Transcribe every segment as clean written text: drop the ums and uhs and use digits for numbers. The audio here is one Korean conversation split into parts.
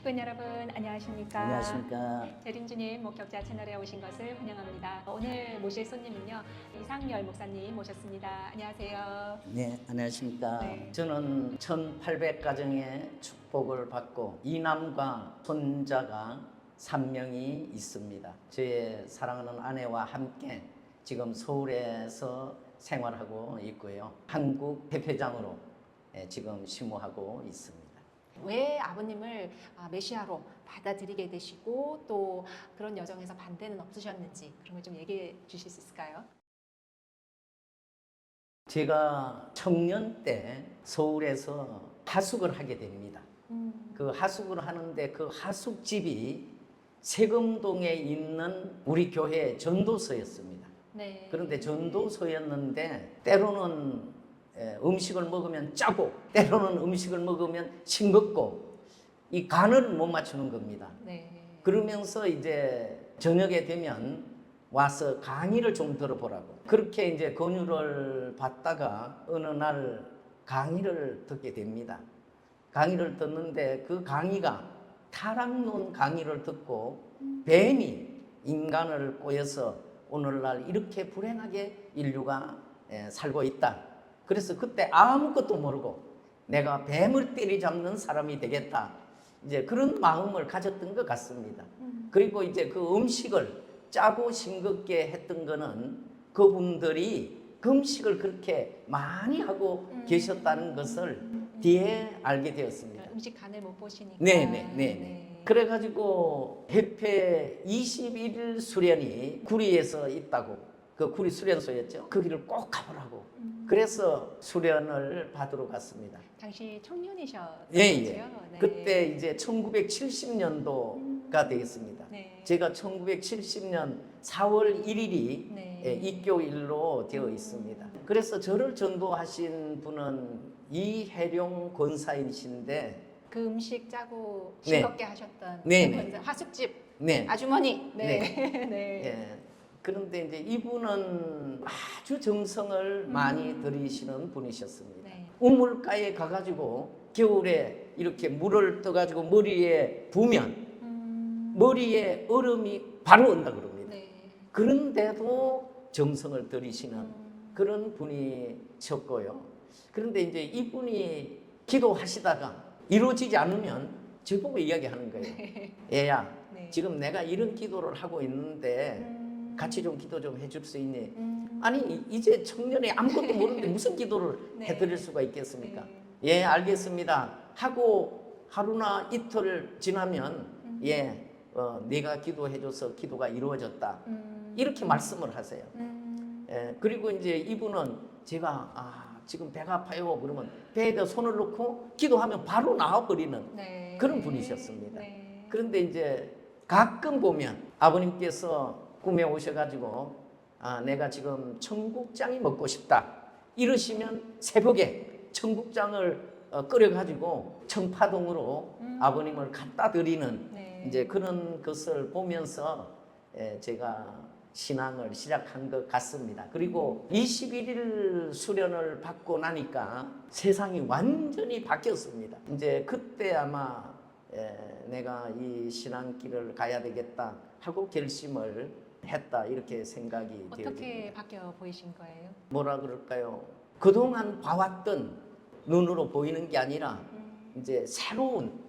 식구인 여러분 안녕하십니까? 안녕하십니까. 재림주님 목격자 채널에 오신 것을 환영합니다. 오늘 모실 손님은요 이상열 목사님 모셨습니다. 안녕하세요. 네, 안녕하십니까. 네. 저는 1800가정의 축복을 받고 이남과 손자가 3명이 있습니다. 저의 사랑하는 아내와 함께 지금 서울에서 생활하고 있고요. 한국 대표장으로 지금 심호하고 있습니다. 왜 아버님을 메시아로 받아들이게 되시고 또 그런 여정에서 반대는 없으셨는지 그런 걸 좀 얘기해 주실 수 있을까요? 제가 청년 때 서울에서 하숙을 하게 됩니다. 그 하숙을 하는데 그 하숙집이 세금동에 있는 우리 교회 전도서였습니다. 네. 그런데 전도서였는데 때로는 음식을 먹으면 짜고 때로는 음식을 먹으면 싱겁고 이 간을 못 맞추는 겁니다. 네. 그러면서 이제 저녁에 되면 와서 강의를 좀 들어보라고 그렇게 이제 권유를 받다가 어느 날 강의를 듣게 됩니다. 강의를 듣는데 그 강의가 타락론 강의를 듣고 뱀이 인간을 꼬여서 오늘날 이렇게 불행하게 인류가 살고 있다. 그래서 그때 아무것도 모르고 내가 뱀을 때리잡는 사람이 되겠다. 이제 그런 마음을 가졌던 것 같습니다. 그리고 이제 그 음식을 짜고 싱겁게 했던 거는 그분들이 그 음식을 그렇게 많이 하고 계셨다는 것을 뒤에 알게 되었습니다. 음식 간을 못 보시니까. 네. 그래가지고 협회 21일 수련이 구리에서 있다고 그 구리 수련소였죠. 거기를 꼭 가보라고. 그래서 수련을 받으러 갔습니다. 당시 청년이셨죠? 예. 네. 그때 이제 1970년도가 되겠습니다. 네. 제가 1970년 4월 1일이 네. 입교일로 되어 있습니다. 그래서 저를 전도하신 분은 이혜룡 권사이신데 그 음식 짜고 네. 싱겁게 하셨던 네, 그 네. 하숙집 네. 아주머니. 네. 예. 그런데 이제 이분은 아주 정성을 많이 들이시는 분이셨습니다. 네. 우물가에 가가지고 겨울에 이렇게 물을 떠가지고 머리에 부면 머리에 얼음이 바로 온다 그럽니다. 네. 그런데도 정성을 들이시는 그런 분이셨고요. 그런데 이제 이분이 기도하시다가 이루어지지 않으면 저보고 이야기하는 거예요. 얘야, 네. 지금 내가 이런 기도를 하고 있는데 같이 좀 기도 좀 해줄 수 있니? 아니 이제 청년이 아무것도 모르는데 무슨 기도를 네. 해드릴 수가 있겠습니까? 네. 예, 알겠습니다 하고 하루나 이틀 지나면 네가 기도해줘서 기도가 이루어졌다 이렇게 말씀을 하세요. 그리고 이제 이분은 제가 지금 배가 아파요 그러면 배에다 손을 놓고 기도하면 바로 나와버리는 네. 그런 분이셨습니다. 네. 그런데 이제 가끔 보면 아버님께서 꿈에 오셔가지고 내가 지금 청국장이 먹고 싶다 이러시면 새벽에 청국장을 끓여가지고 청파동으로 아버님을 갖다 드리는 네. 이제 그런 것을 보면서 제가 신앙을 시작한 것 같습니다. 그리고 21일 수련을 받고 나니까 세상이 완전히 바뀌었습니다. 이제 그때 아마 내가 이 신앙길을 가야 되겠다 하고 결심을 했다 이렇게 생각이 되어집니다. 어떻게 바뀌어 보이신 거예요? 뭐라 그럴까요? 그동안 봐왔던 눈으로 보이는 게 아니라 이제 새로운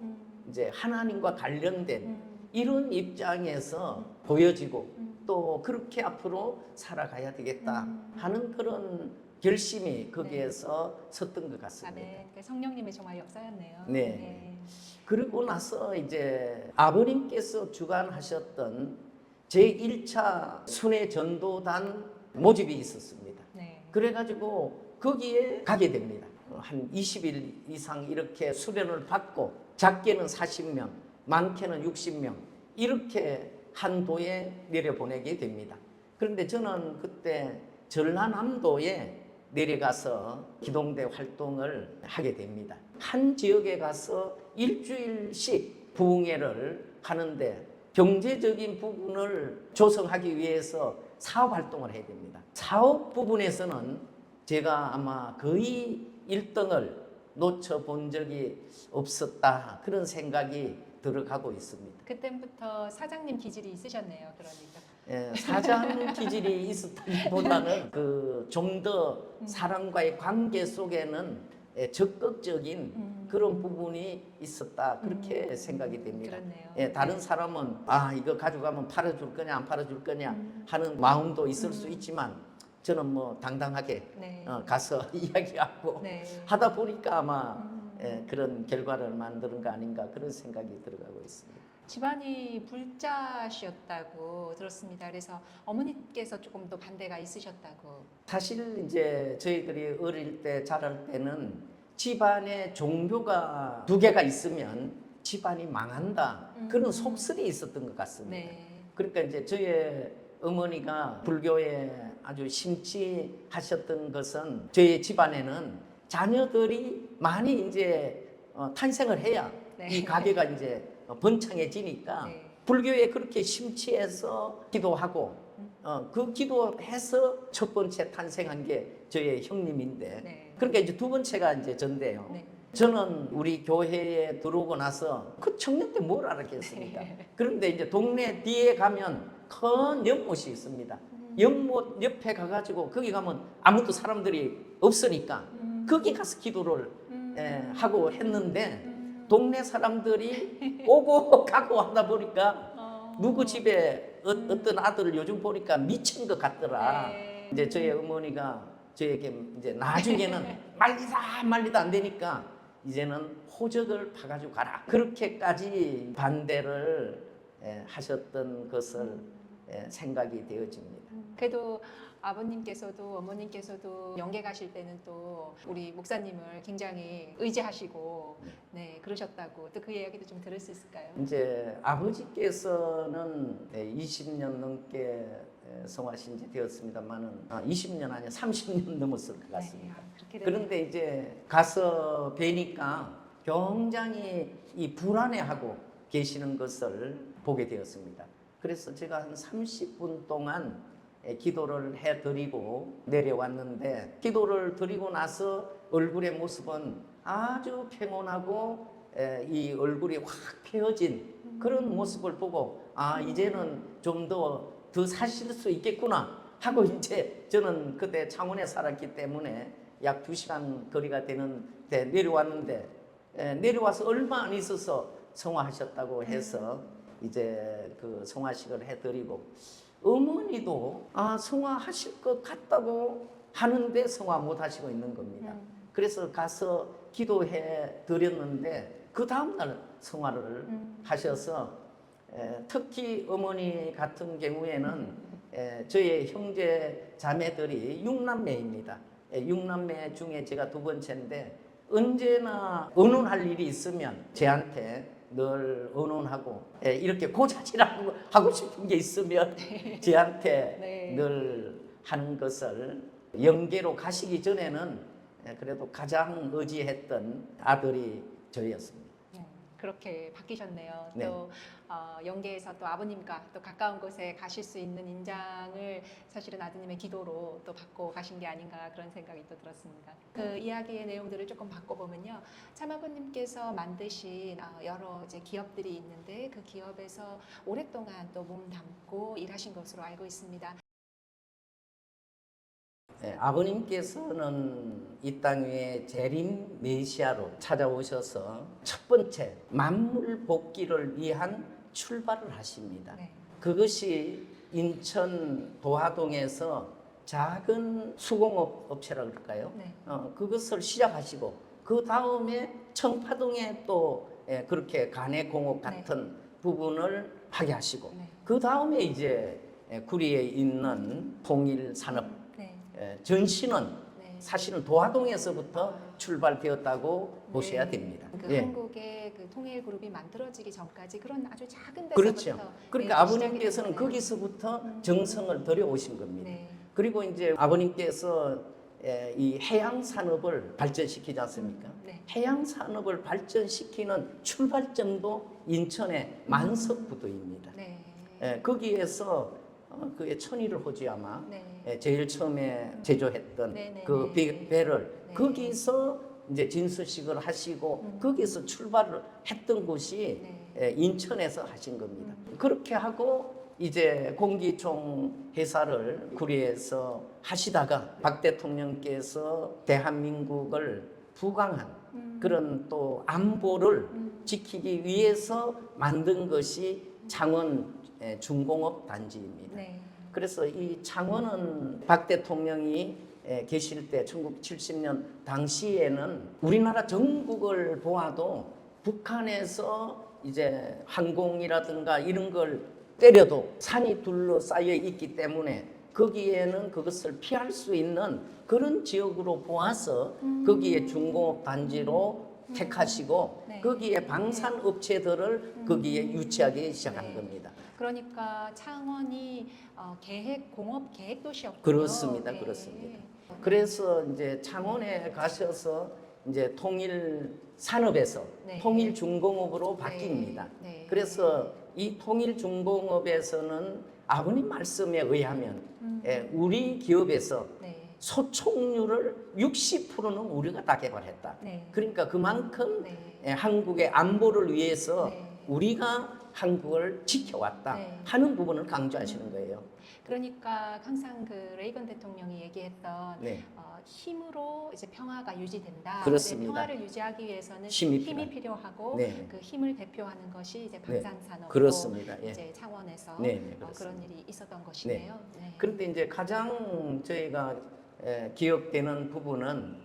이제 하나님과 관련된 이런 입장에서 보여지고 또 그렇게 앞으로 살아가야 되겠다 하는 그런 결심이 거기에서 섰던 것 같습니다. 네. 성령님의 정말 역사였네요. 네. 그리고 나서 이제 아버님께서 주관하셨던 제1차 순회 전도단 모집이 있었습니다. 네. 그래가지고 거기에 가게 됩니다. 한 20일 이상 이렇게 수련을 받고 작게는 40명, 많게는 60명 이렇게 한 도에 내려보내게 됩니다. 그런데 저는 그때 전라남도에 내려가서 기동대 활동을 하게 됩니다. 한 지역에 가서 일주일씩 부흥회를 하는데 경제적인 부분을 조성하기 위해서 사업 활동을 해야 됩니다. 사업 부분에서는 제가 아마 거의 1등을 놓쳐본 적이 없었다 그런 생각이 들어가고 있습니다. 그때부터 사장님 기질이 있으셨네요. 그러니까. 사장 기질이 있었다기보다는 그 좀 더 사람과의 관계 속에는 적극적인 그런 부분이 있었다 그렇게 생각이 됩니다. 그렇네요. 다른 사람은 이거 가져가면 팔아줄 거냐 안 팔아줄 거냐 하는 마음도 있을 수 있지만 저는 뭐 당당하게 네. 가서 이야기하고 네. 하다 보니까 아마 그런 결과를 만드는 거 아닌가 그런 생각이 들어가고 있습니다. 집안이 불자셨다고 들었습니다. 그래서 어머니께서 조금 더 반대가 있으셨다고. 사실 이제 저희들이 어릴 때 자랄 때는 집안에 종교가 두 개가 있으면 집안이 망한다 그런 속설이 있었던 것 같습니다. 네. 그러니까 이제 저희 어머니가 불교에 아주 심취하셨던 것은 저희 집안에는 자녀들이 많이 이제 탄생을 해야 네. 이 가게가 이제 번창해지니까 네. 불교에 그렇게 심취해서 기도하고 그 기도해서 첫 번째 탄생한 게 저의 형님인데 네. 그러니까 이제 두 번째가 이제 전데요. 네. 저는 우리 교회에 들어오고 나서 그 청년 때 뭘 알았겠습니까? 그런데 이제 동네 뒤에 가면 큰 연못이 있습니다. 연못 옆에 가가지고 거기 가면 아무도 사람들이 없으니까 거기 가서 기도를 하고 했는데 동네 사람들이 오고 가고 하다 보니까 누구 집에 어떤 아들을 요즘 보니까 미친 것 같더라. 네. 이제 저희 어머니가 저에게 이제 나중에는 말리다 안 되니까 이제는 호적을 파가지고 가라. 그렇게까지 반대를 하셨던 것을 생각이 되어집니다. 그래도 아버님께서도 어머님께서도 영계 가실 때는 또 우리 목사님을 굉장히 의지하시고 네 그러셨다고 또 그 이야기도 좀 들을 수 있을까요? 이제 아버지께서는 20년 넘게 성화신 지 되었습니다만은 20년 아니야 30년 넘었을 것 같습니다. 네, 그렇게 되네요. 그런데 이제 가서 뵈니까 굉장히 이 불안해하고 계시는 것을 보게 되었습니다. 그래서 제가 한 30분 동안 기도를 해드리고 내려왔는데 기도를 드리고 나서 얼굴의 모습은 아주 평온하고 이 얼굴이 확 펴진 그런 모습을 보고 이제는 좀 더 사실 수 있겠구나 하고 이제 저는 그때 창원에 살았기 때문에 약 2시간 거리가 되는데 내려왔는데 내려와서 얼마 안 있어서 성화하셨다고 해서 이제 그 성화식을 해드리고 어머니도 성화하실 것 같다고 하는데 성화 못 하시고 있는 겁니다. 그래서 가서 기도해 드렸는데 그 다음날 성화를 하셔서 특히 어머니 같은 경우에는 저의 형제 자매들이 6남매입니다. 6남매 중에 제가 두 번째인데 언제나 의논할 일이 있으면 저한테 늘 의논하고 이렇게 고자질하고 하고 싶은 게 있으면 저한테 네. 늘 하는 것을 영계로 가시기 전에는 그래도 가장 의지했던 아들이 저였습니다. 그렇게 바뀌셨네요. 네. 또 영계에서 또 아버님과 또 가까운 곳에 가실 수 있는 인장을 사실은 아드님의 기도로 또 받고 가신 게 아닌가 그런 생각이 또 들었습니다. 그 이야기의 내용들을 조금 바꿔보면요, 참아버님께서 만드신 여러 이제 기업들이 있는데 그 기업에서 오랫동안 또 몸 담고 일하신 것으로 알고 있습니다. 아버님께서는 이 땅 위에 재림 메시아로 찾아오셔서 첫 번째 만물 복귀를 위한 출발을 하십니다. 네. 그것이 인천 도화동에서 작은 수공업 업체라 그럴까요? 네. 그것을 시작하시고 그 다음에 청파동에 또 그렇게 간해공업 같은 부분을 하게 하시고 네. 그 다음에 이제 구리에 있는 통일산업 전신은 네. 사실은 도화동에서부터 출발되었다고 보셔야 됩니다. 그 예. 한국의 그 통일그룹이 만들어지기 전까지 그런 아주 작은 데서부터 그렇죠. 그러니까 아버님께서는 시작이 됐네요. 거기서부터 정성을 들여오신 겁니다. 네. 그리고 이제 아버님께서 이 해양 산업을 발전시키지 않습니까? 네. 해양 산업을 발전시키는 출발점도 인천의 만석부두입니다. 네. 거기에서 그의 천일을 호지 아마 네. 제일 처음에 제조했던 네. 그 배를 네. 거기서 이제 진수식을 하시고 거기서 출발을 했던 곳이 네. 인천에서 하신 겁니다. 그렇게 하고 이제 공기총 회사를 구리에서 하시다가 박 대통령께서 대한민국을 부강한 그런 또 안보를 지키기 위해서 만든 것이 창원 중공업 단지입니다. 네. 그래서 이 창원은 박 대통령이 계실 때 1970년 당시에는 우리나라 전국을 보아도 북한에서 이제 항공이라든가 이런 걸 때려도 산이 둘러싸여 있기 때문에 거기에는 그것을 피할 수 있는 그런 지역으로 보아서 거기에 중공업 단지로 택하시고 네. 거기에 방산 업체들을 거기에 유치하기 시작한 네. 겁니다. 그러니까 창원이 공업 계획 도시였군요. 그렇습니다. 네. 그렇습니다. 그래서 이제 창원에 가셔서 이제 통일 산업에서 네. 통일 중공업으로 바뀝니다. 네. 그래서 이 통일 중공업에서는 아버님 말씀에 의하면 우리 기업에서 네. 소총률을 60%는 우리가 다 개발했다. 네. 그러니까 그만큼 네. 한국의 안보를 위해서 네. 우리가 한국을 지켜왔다 네. 하는 부분을 강조하시는 거예요. 그러니까 항상 그 레이건 대통령이 얘기했던 네. 힘으로 이제 평화가 유지된다. 그렇습니다. 평화를 유지하기 위해서는 힘이 필요하고 네. 그 힘을 대표하는 것이 이제 방산산업으로 그렇습니다. 예. 이제 창원에서 네, 네, 그렇습니다. 그런 일이 있었던 것이네요. 네. 그런데 이제 가장 저희가 기억되는 부분은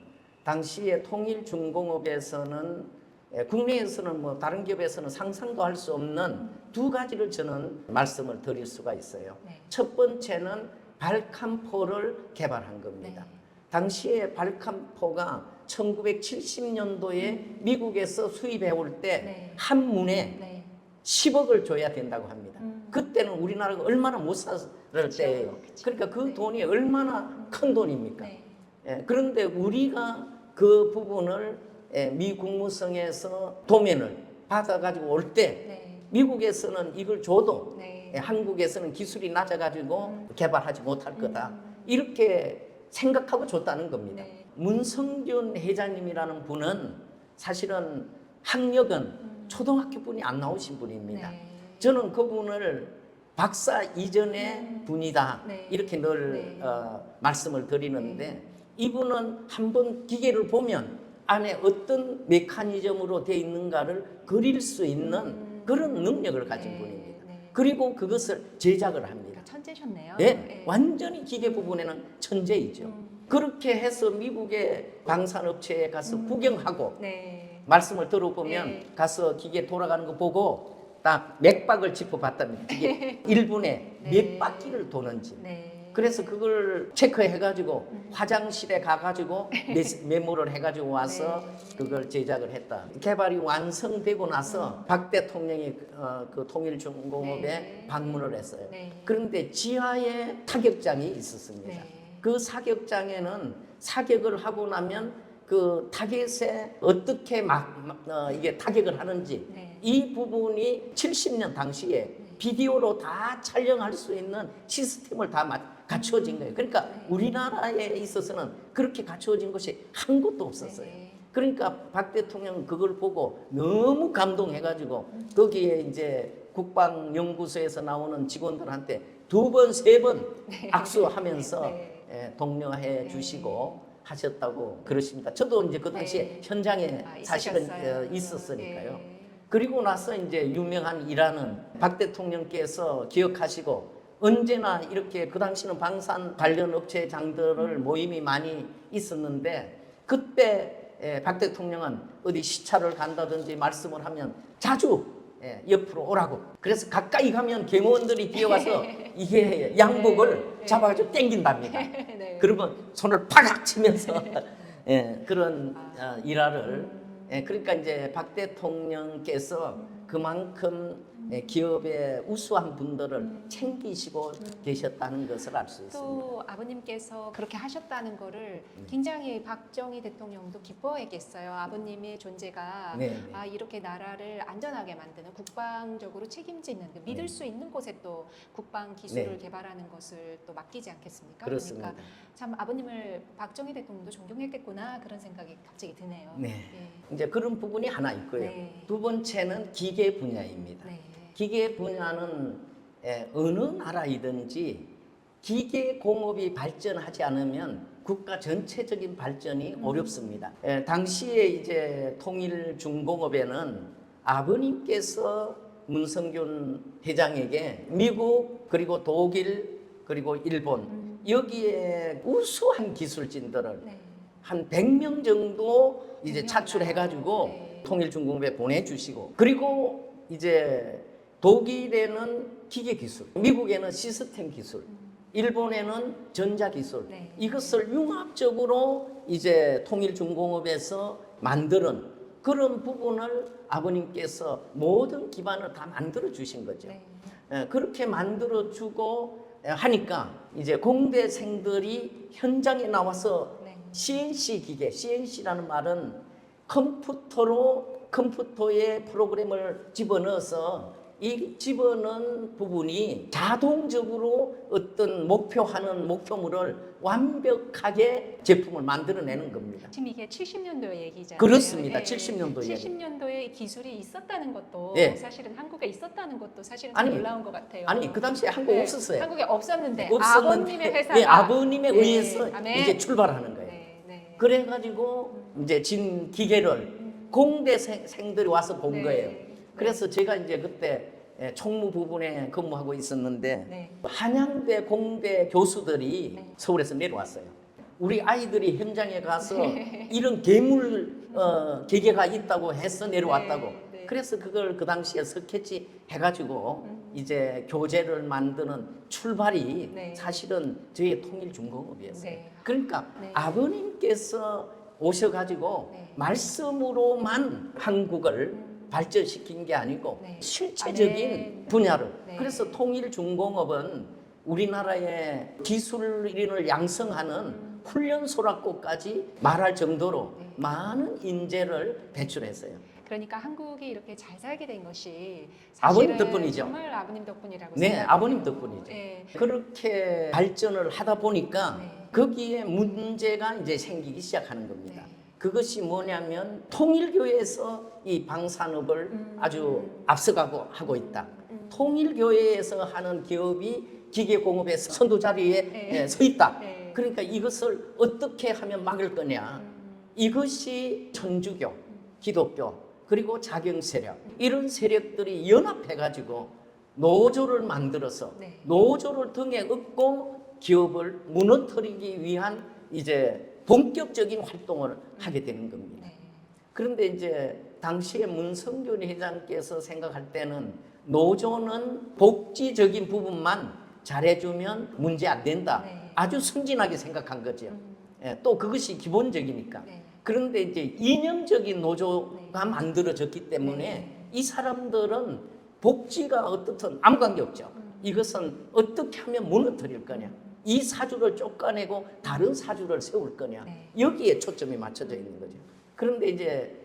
당시에 통일 중공업에서는 국내에서는 뭐 다른 기업에서는 상상도 할 수 없는 두 가지를 저는 말씀을 드릴 수가 있어요. 네. 첫 번째는 발칸포를 개발한 겁니다. 네. 당시에 발칸포가 1970년도에 미국에서 수입해 올 때 네. 한 문에 네. 10억을 줘야 된다고 합니다. 그때는 우리나라가 얼마나 못 살 때예요. 그쵸. 그러니까 그 네. 돈이 얼마나 큰 돈입니까? 네. 그런데 우리가 그 부분을 미 국무성에서 도면을 받아가지고 올 때 네. 미국에서는 이걸 줘도 네. 한국에서는 기술이 낮아가지고 개발하지 못할 거다. 이렇게 생각하고 줬다는 겁니다. 네. 문성균 회장님이라는 분은 사실은 학력은 초등학교 분이 안 나오신 분입니다. 네. 저는 그분을 박사 이전의 분이다 네. 이렇게 늘 네. 말씀을 드리는데 이분은 한번 기계를 보면 안에 어떤 메커니즘으로 되어 있는가를 그릴 수 있는 그런 능력을 가진 네. 분입니다. 네. 그리고 그것을 제작을 합니다. 그러니까 천재셨네요. 예, 네. 완전히 기계 부분에는 천재이죠. 그렇게 해서 미국의 방산업체에 가서 구경하고 네. 말씀을 들어보면 네. 가서 기계 돌아가는 거 보고 딱 맥박을 짚어봤답니다. 이게 1분에 네. 몇 바퀴를 도는지. 네. 그래서 그걸 체크해가지고 화장실에 가가지고 메모를 해가지고 와서 네. 그걸 제작을 했다. 개발이 완성되고 나서 박 대통령이 그 통일중공업에 네. 방문을 했어요. 네. 그런데 지하에 타격장이 있었습니다. 네. 그 사격장에는 사격을 하고 나면 그 타겟에 어떻게 이게 타격을 하는지 네. 이 부분이 70년 당시에 비디오로 다 촬영할 수 있는 시스템을 다 갖추어진 거예요. 그러니까 우리나라에 있어서는 그렇게 갖추어진 것이 한 곳도 없었어요. 네. 그러니까 박 대통령은 그걸 보고 너무 감동해가지고 거기에 이제 국방연구소에서 나오는 직원들한테 2번, 3번 악수하면서 네. 독려해 네. 주시고 하셨다고 그러십니다. 저도 이제 그 당시에 네. 현장에 사실은 있으셨어요. 있었으니까요. 네. 그리고 나서 이제 유명한 일화는 박 대통령께서 기억하시고 언제나 이렇게 그 당시는 방산 관련 업체장들을 모임이 많이 있었는데 그때 박 대통령은 어디 시차를 간다든지 말씀을 하면 자주 옆으로 오라고. 그래서 가까이 가면 경호원들이 뛰어와서 이게 양복을 잡아가지고 땡긴답니다. 네. 그러면 손을 파각 치면서 그런 일화를 그러니까 이제 박 대통령께서 그만큼 기업의 우수한 분들을 챙기시고 계셨다는 것을 알 수 있습니다. 또 아버님께서 그렇게 하셨다는 거를 굉장히 박정희 대통령도 기뻐했겠어요. 아버님의 존재가 네, 네. 이렇게 나라를 안전하게 만드는 국방적으로 책임지는 믿을 수 있는 곳에 또 국방 기술을 네. 개발하는 것을 또 맡기지 않겠습니까? 그렇습니다. 그러니까 참 아버님을 박정희 대통령도 존경했겠구나 그런 생각이 갑자기 드네요. 네. 예. 이제 그런 부분이 하나 있고요. 네. 두 번째는 기계 분야입니다. 네. 기계 분야는 어느 나라이든지 기계 공업이 발전하지 않으면 국가 전체적인 발전이 어렵습니다. 당시에 이제 통일 중공업에는 아버님께서 문성균 회장에게 미국 그리고 독일 그리고 일본 여기에 우수한 기술진들을 네. 한 100명 정도 이제 100명 차출해가지고 네. 통일중공업에 보내주시고 그리고 이제 독일에는 기계 기술, 미국에는 시스템 기술, 일본에는 전자 기술 네. 이것을 융합적으로 이제 통일중공업에서 만드는 그런 부분을 아버님께서 모든 기반을 다 만들어 주신 거죠. 네. 그렇게 만들어 주고 하니까 이제 공대생들이 현장에 나와서 네. CNC 기계, CNC라는 말은 컴퓨터에 프로그램을 집어넣어서 이 집어넣은 부분이 자동적으로 어떤 목표물을 완벽하게 제품을 만들어내는 겁니다. 지금 이게 70년도 얘기잖아요. 그렇습니다. 70년도 얘기. 70년도에 기술이 있었다는 것도 예. 사실은 한국에 있었다는 것도 사실은 아니, 놀라운 것 같아요. 아니 그 당시에 한국에 네, 없었어요. 한국에 없었는데 없었는데 아버님의 회사가 예, 아버님에 네, 의해서 아멘. 이제 출발하는 거예요. 네, 네. 그래가지고 이제 진 기계를 공대생들이 와서 본 네. 거예요. 네. 그래서 제가 이제 그때 총무 부분에 근무하고 있었는데 네. 한양대 공대 교수들이 네. 서울에서 내려왔어요. 우리 아이들이 현장에 가서 이런 괴물 기계가 있다고 해서 내려왔다고. 네, 네. 그래서 그걸 그 당시에 스케치 해가지고 이제 교재를 만드는 출발이 네. 사실은 저희 통일중공업이었어요. 네. 그러니까 네. 아버님께서 오셔가지고 네. 말씀으로만 한국을 발전시킨 게 아니고 네. 실체적인 아멘. 분야를. 네. 그래서 통일중공업은 우리나라의 기술인을 양성하는 훈련소라고까지 말할 정도로 네. 많은 인재를 배출했어요. 그러니까 한국이 이렇게 잘 살게 된 것이 아버님 사실은 덕분이죠. 정말 아버님 덕분이라고 네, 생각해요. 아버님 덕분이죠. 네. 그렇게 발전을 하다 보니까 네. 거기에 문제가 이제 생기기 시작하는 겁니다. 네. 그것이 뭐냐면 통일교회에서 이 방산업을 아주 앞서가고 하고 있다. 통일교회에서 하는 기업이 기계공업의 선도 자리에 네. 서 있다. 네. 그러니까 이것을 어떻게 하면 막을 거냐. 이것이 천주교, 기독교, 그리고 자경세력 이런 세력들이 연합해가지고 노조를 만들어서 네. 노조를 등에 업고 기업을 무너뜨리기 위한 이제 본격적인 활동을 하게 되는 겁니다. 네. 그런데 이제 당시에 문성균 회장께서 생각할 때는 노조는 복지적인 부분만 잘해주면 문제 안 된다. 네. 아주 순진하게 생각한 거죠. 또 그것이 기본적이니까. 네. 그런데 이제 이념적인 노조가 네. 만들어졌기 때문에 네. 이 사람들은 복지가 어떻든 아무 관계 없죠. 이것은 어떻게 하면 무너뜨릴 거냐. 이 사주를 쫓아내고 다른 사주를 세울 거냐. 네. 여기에 초점이 맞춰져 있는 거죠. 그런데 이제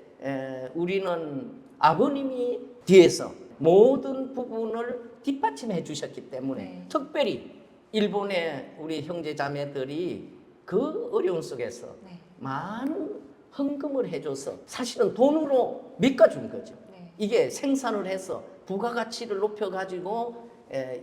우리는 아버님이 뒤에서 모든 부분을 뒷받침해 주셨기 때문에 네. 특별히 일본의 우리 형제 자매들이 그 어려운 속에서 네. 많은 헌금을 해줘서 사실은 돈으로 밑가준 거죠. 네. 이게 생산을 해서 부가가치를 높여가지고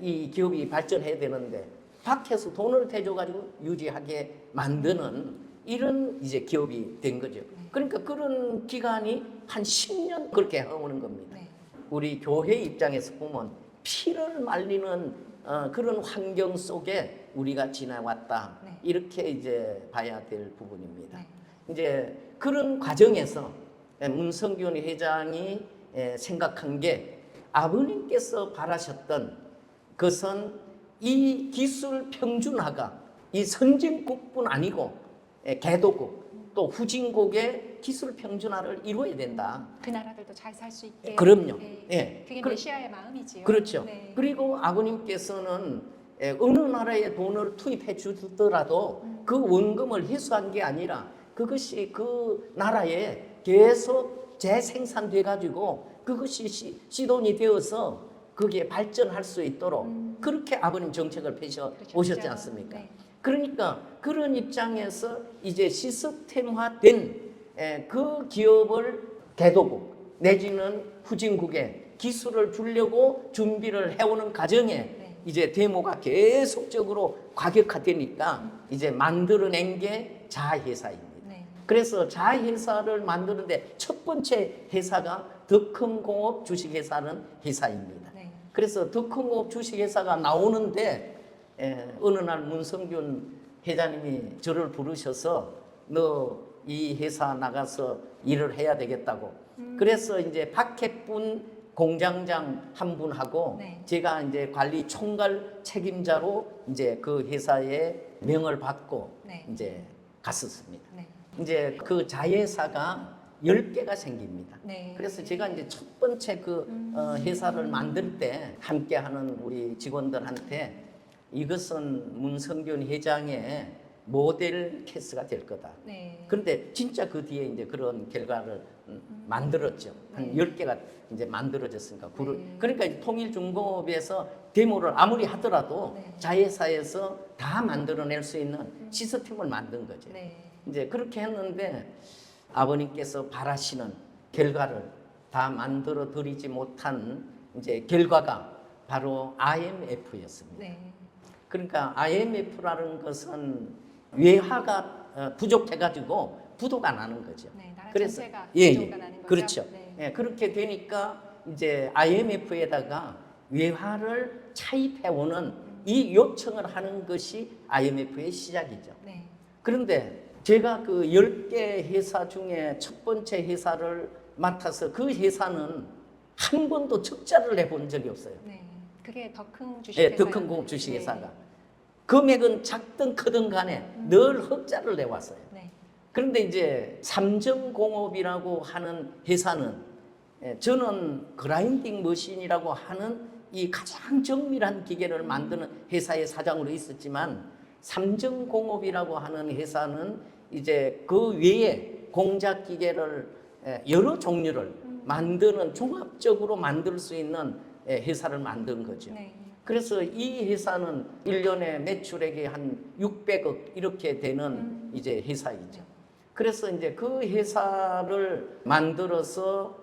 이 기업이 발전해야 되는데 밖에서 돈을 대줘가지고 유지하게 만드는 이런 이제 기업이 된 거죠. 그러니까 그런 기간이 한 10년 그렇게 해오는 겁니다. 네. 우리 교회 입장에서 보면 피를 말리는 그런 환경 속에 우리가 지나왔다. 네. 이렇게 이제 봐야 될 부분입니다. 네. 이제 그런 과정에서 문성균 회장이 생각한 게 아버님께서 바라셨던 것은 이 기술 평준화가 이 선진국뿐 아니고 개도국 또 후진국의 기술 평준화를 이루어야 된다. 그 나라들도 잘 살 수 있게. 그럼요. 네. 예. 그게 그- 메시아의 마음이지요. 그렇죠. 네. 그리고 아버님께서는 어느 나라에 돈을 투입해 주더라도 그 원금을 회수한 게 아니라 그것이 그 나라에 계속 재생산돼 가지고 그것이 시돈이 되어서 거기에 발전할 수 있도록 그렇게 아버님 정책을 펴셔 그렇죠. 오셨지 않습니까? 네. 그러니까 그런 입장에서 이제 시스템화된 그 기업을 개도국 내지는 후진국에 기술을 주려고 준비를 해오는 과정에 네. 이제 데모가 계속적으로 과격화되니까 이제 만들어낸 게 자회사입니다. 네. 그래서 자회사를 만드는데 첫 번째 회사가 덕흥공업 주식회사는 회사입니다. 네. 그래서 덕흥공업 주식회사가 나오는데 어느 날 문성균 회장님이 저를 부르셔서 너 이 회사 나가서 일을 해야 되겠다고. 그래서 이제 박해뿐 공장장 한 분하고 네. 제가 이제 관리 총괄 책임자로 이제 그 회사에 명을 받고 네. 이제 갔었습니다. 네. 이제 그 자회사가 10개가 생깁니다. 네. 그래서 제가 이제 첫 번째 그 회사를 만들 때 함께 하는 우리 직원들한테 이것은 문성균 회장의 모델 케이스가 될 거다. 네. 그런데 진짜 그 뒤에 이제 그런 결과를 만들었죠. 한 네. 10개가 이제 만들어졌으니까. 네. 그러니까 이제 통일중공업에서 데모를 아무리 하더라도 네. 자회사에서 다 만들어낼 수 있는 시스템을 만든 거죠. 네. 이제 그렇게 했는데 아버님께서 바라시는 결과를 다 만들어 드리지 못한 이제 결과가 바로 IMF였습니다. 네. 그러니까 IMF라는 것은 외화가 부족해가지고 부도가 나는 거죠. 네. 나라 그래서 전체가 예, 부족가 나는 거죠. 그렇죠. 네. 예, 그렇게 되니까 이제 IMF에다가 외화를 차입해 오는 이 요청을 하는 것이 IMF의 시작이죠. 네. 그런데 제가 그 10개 회사 중에 첫 번째 회사를 맡아서 그 회사는 한 번도 적자를 내본 적이 없어요. 네. 그게 덕흥 주식회사. 예, 덕흥공업 주식회사가. 금액은 작든 크든 간에 늘 흑자를 내왔어요. 네. 그런데 이제 삼정공업이라고 하는 회사는 저는 그라인딩 머신이라고 하는 이 가장 정밀한 기계를 만드는 회사의 사장으로 있었지만 삼정공업이라고 하는 회사는 이제 그 외에 공작 기계를 여러 종류를 만드는 종합적으로 만들 수 있는 회사를 만든 거죠. 네. 그래서 이 회사는 1년에 매출액이 한 600억 이렇게 되는 이제 회사이죠. 그래서 이제 그 회사를 만들어서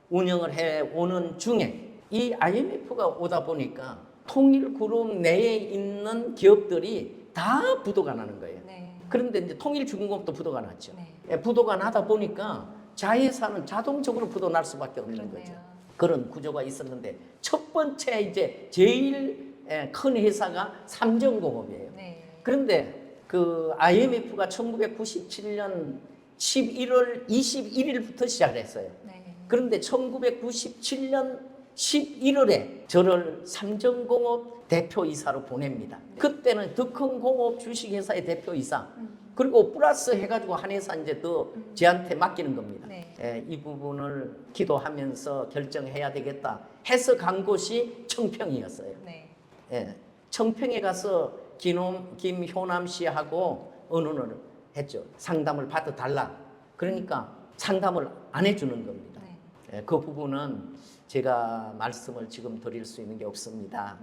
운영을 해 오는 중에 이 IMF가 오다 보니까 통일그룹 내에 있는 기업들이 다 부도가 나는 거예요. 네. 그런데 이제 통일중공업도 부도가 났죠. 네. 부도가 나다 보니까 자회사는 자동적으로 부도 날 수밖에 없는 거죠. 그렇네요. 그런 구조가 있었는데 첫 번째 이제 제일 큰 회사가 삼정공업이에요. 네. 그런데 그 IMF가 1997년 11월 21일부터 시작을 했어요. 네. 그런데 1997년 11월에 저를 삼정공업 대표이사로 보냅니다. 그때는 덕흥공업 주식회사의 대표이사 그리고 플러스 해가지고 한 회사 이제 더 저한테 맡기는 겁니다. 네. 이 부분을 기도하면서 결정해야 되겠다 해서 간 곳이 청평이었어요. 네. 청평에 가서 김효남 씨하고 의논을 했죠. 상담을 받아달라. 그러니까 상담을 안 해주는 겁니다. 네. 그 부분은 제가 말씀을 지금 드릴 수 있는 게 없습니다.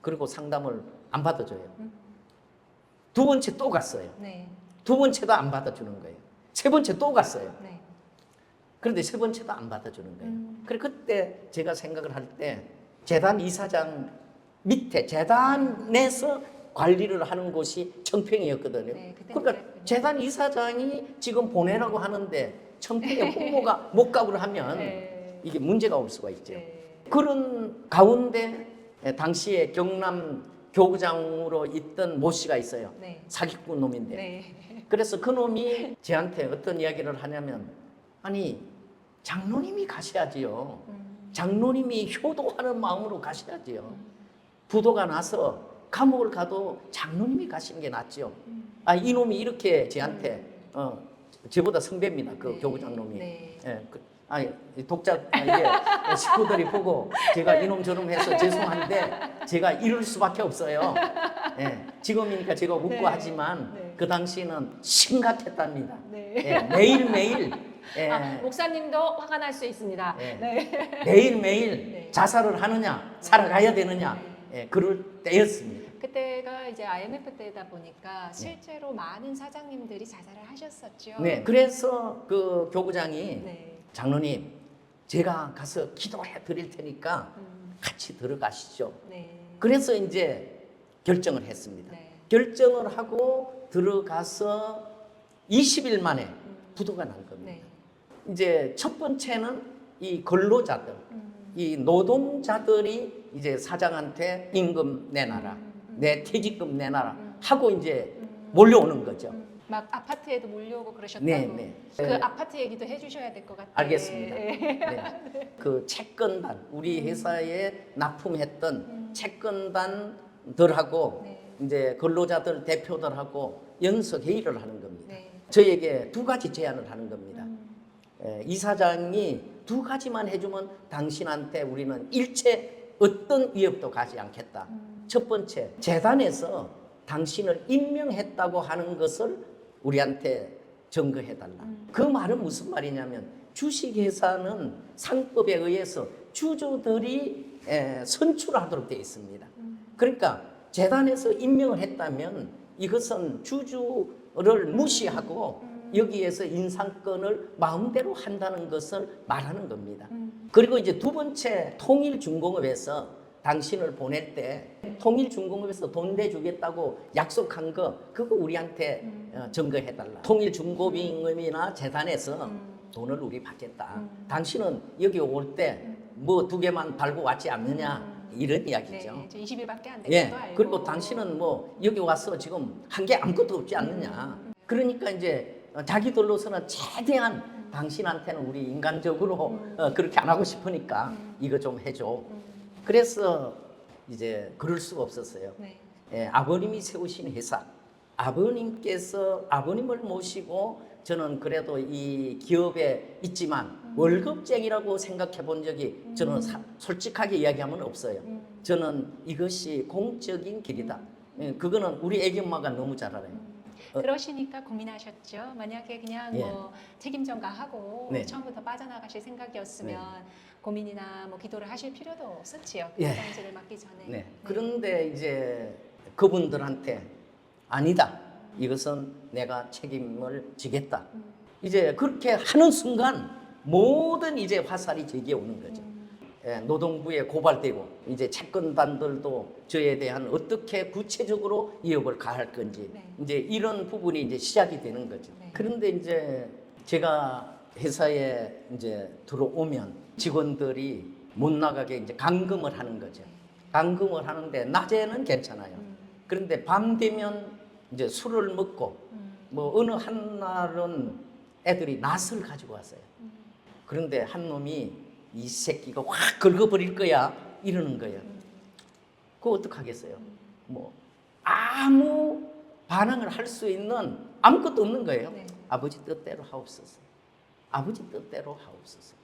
그리고 상담을 안 받아줘요. 두 번째 또 갔어요. 네. 두 번째도 안 받아주는 거예요. 세 번째 또 갔어요. 네. 그런데 세 번째도 안 받아주는 거예요. 그래 그때 제가 생각을 할 때 재단 이사장 밑에 재단에서 관리를 하는 곳이 청평이었거든요. 네, 그때는 그러니까 그랬군요. 재단 이사장이 지금 보내라고 하는데 청평에 후보가 못 가고 하면 네. 이게 문제가 올 수가 있죠. 네. 그런 가운데 당시에 경남 교구장으로 있던 모 씨가 있어요. 네. 사기꾼 놈인데. 네. 그래서 그 놈이 저한테 어떤 이야기를 하냐면 아니 장로님이 가셔야지요. 장로님이 효도하는 마음으로 가셔야지요. 부도가 나서 감옥을 가도 장로님이 가시는 게 낫죠. 아, 이놈이 이렇게 저한테 저보다 선배입니다. 그 네. 교구장 놈이. 네. 예, 아니 독자 이게 식구들이 보고 제가 이놈 저놈 해서 죄송한데 제가 이럴 수밖에 없어요. 예, 지금이니까 제가 웃고 네. 하지만 네. 그 당시는 심각했답니다. 네. 예, 매일매일 예, 아, 목사님도 화가 날 수 있습니다. 예. 네. 매일매일 네. 자살을 하느냐 살아가야 되느냐 예, 그럴 때였습니다. 그때가 이제 IMF 때다 보니까 실제로 많은 사장님들이 자살을 하셨었죠. 네, 그래서 그 교구장이 네. 장로님 제가 가서 기도해 드릴 테니까 같이 들어가시죠. 네. 그래서 이제 결정을 했습니다. 네. 결정을 하고 들어가서 20일 만에 부도가 난 겁니다. 네. 이제 첫 번째는 이 근로자들, 이 노동자들이 이제 사장한테 임금 내놔라, 내 퇴직금 내놔라 하고 이제 몰려오는 거죠. 막 아파트에도 몰려오고 그러셨다고. 네, 네. 그 네. 아파트 얘기도 해주셔야 될 것 같아요. 알겠습니다. 네. 네. 그 채권단, 우리 회사에 납품했던 채권단들하고 네. 이제 근로자들 대표들하고 연석 회의를 하는 겁니다. 네. 저에게 두 가지 제안을 하는 겁니다. 이사장이 두 가지만 해주면 당신한테 우리는 일체 어떤 위협도 가지 않겠다. 첫 번째, 재단에서 당신을 임명했다고 하는 것을 우리한테 증거해달라. 그 말은 무슨 말이냐면 주식회사는 상법에 의해서 주주들이 선출하도록 되어 있습니다. 그러니까 재단에서 임명을 했다면 이것은 주주를 무시하고 여기에서 인상권을 마음대로 한다는 것을 말하는 겁니다. 그리고 이제 두 번째, 통일중공업에서 당신을 보낼 때 통일중공업에서 돈 내주겠다고 약속한 거 그거 우리한테 증거해달라. 통일중공업이나 재단에서 돈을 우리 받겠다. 당신은 여기 올 때 뭐 두 개만 달고 왔지 않느냐 이런 이야기죠. 네, 이제 20일밖에 안 예. 됐도 알고. 그리고 당신은 뭐 여기 와서 지금 한 게 아무것도 없지 않느냐. 그러니까 이제 자기들로서는 최대한 당신한테는 우리 인간적으로 그렇게 안 하고 싶으니까 이거 좀 해줘. 그래서 이제 그럴 수가 없었어요. 네. 예, 아버님이 세우신 회사, 아버님을 모시고 저는 그래도 이 기업에 있지만 월급쟁이라고 생각해 본 적이 저는 솔직하게 이야기하면 없어요. 저는 이것이 공적인 길이다. 예, 그거는 우리 애기 엄마가 너무 잘 알아요. 그러시니까 고민하셨죠. 만약에 그냥 예. 뭐 책임전가하고 네. 처음부터 빠져나가실 생각이었으면 고민이나 뭐 기도를 하실 필요도 없었지요. 예. 사장직을 맡기 전에. 네. 그런데 이제 그분들한테 아니다. 이것은 내가 책임을 지겠다. 이제 그렇게 하는 순간 모든 이제 화살이 제게 오는 거죠. 예, 노동부에 고발되고 이제 채권단들도 저에 대한 어떻게 구체적으로 위협을 가할 건지 네. 이제 이런 부분이 이제 시작이 되는 거죠. 네. 그런데 이제 제가 회사에 이제 들어오면 직원들이 못 나가게 이제 감금을 하는 거죠. 감금을 하는데 낮에는 괜찮아요. 그런데 밤 되면 이제 술을 먹고 뭐 어느 한 날은 애들이 낫을 가지고 왔어요. 그런데 한 놈이 이 새끼가 확 긁어버릴 거야 이러는 거예요. 그거 어떡하겠어요? 뭐 아무 반항을 할 수 있는 아무것도 없는 거예요. 네. 아버지 뜻대로 하옵소서. 아버지 뜻대로 하옵소서.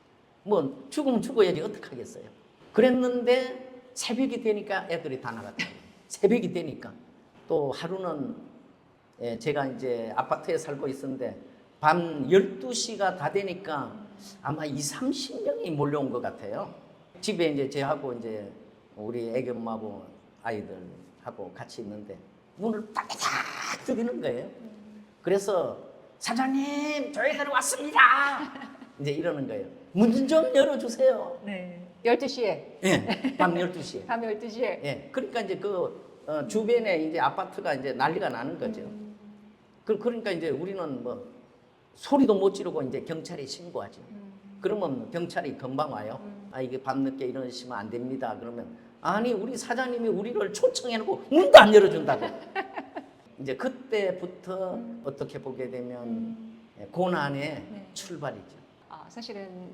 뭐 죽으면 죽어야지 어떡하겠어요. 그랬는데 새벽이 되니까 애들이 다 나갔다. 새벽이 되니까 또 하루는 제가 이제 아파트에 살고 있었는데 밤 12시가 다 되니까 아마 30명이 몰려온 것 같아요. 집에 이제 저하고 이제 우리 애기 엄마하고 아이들하고 같이 있는데 문을 딱딱 두드리는 거예요. 그래서 사장님 저희들 왔습니다. 이제 이러는 거예요. 문 좀 열어주세요. 네. 12시에. 예, 밤 12시에. 밤 12시에. 예, 그러니까 이제 주변에 이제 아파트가 이제 난리가 나는 거죠. 그러니까 이제 우리는 뭐 소리도 못 지르고 이제 경찰에 신고하죠. 그러면 경찰이 금방 와요. 아, 이게 밤늦게 이러시면 안 됩니다. 그러면 아니 우리 사장님이 우리를 초청해놓고 문도 안 열어준다고. 이제 그때부터 어떻게 보게 되면 고난의 네. 출발이죠. 사실은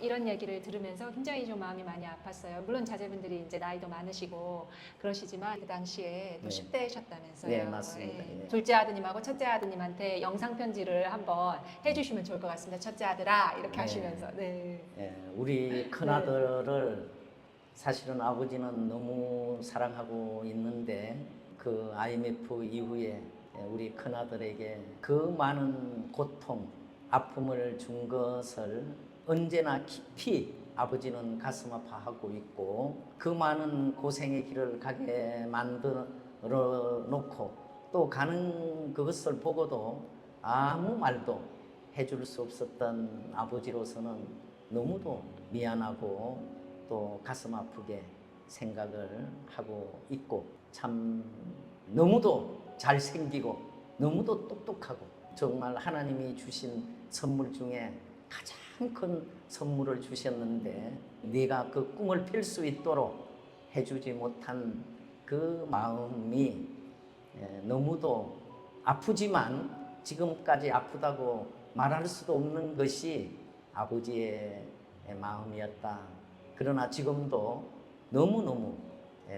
이런 얘기를 들으면서 굉장히 좀 마음이 많이 아팠어요. 물론 자제분들이 이제 나이도 많으시고 그러시지만 그 당시에 또 네. 10대셨다면서요. 네, 맞습니다. 예. 둘째 아드님하고 첫째 아드님한테 영상 편지를 한번 해주시면 좋을 것 같습니다. 첫째 아들아 이렇게 네. 하시면서. 네. 예, 우리 큰아들을 사실은 아버지는 너무 사랑하고 있는데 그 IMF 이후에 우리 큰아들에게 그 많은 고통, 아픔을 준 것을 언제나 깊이 아버지는 가슴 아파하고 있고 그 많은 고생의 길을 가게 만들어 놓고 또 가는 그것을 보고도 아무 말도 해줄 수 없었던 아버지로서는 너무도 미안하고 또 가슴 아프게 생각을 하고 있고 참 너무도 잘생기고 너무도 똑똑하고 정말 하나님이 주신 선물 중에 가장 큰 선물을 주셨는데 네가 그 꿈을 필 수 있도록 해주지 못한 그 마음이 너무도 아프지만 지금까지 아프다고 말할 수도 없는 것이 아버지의 마음이었다. 그러나 지금도 너무너무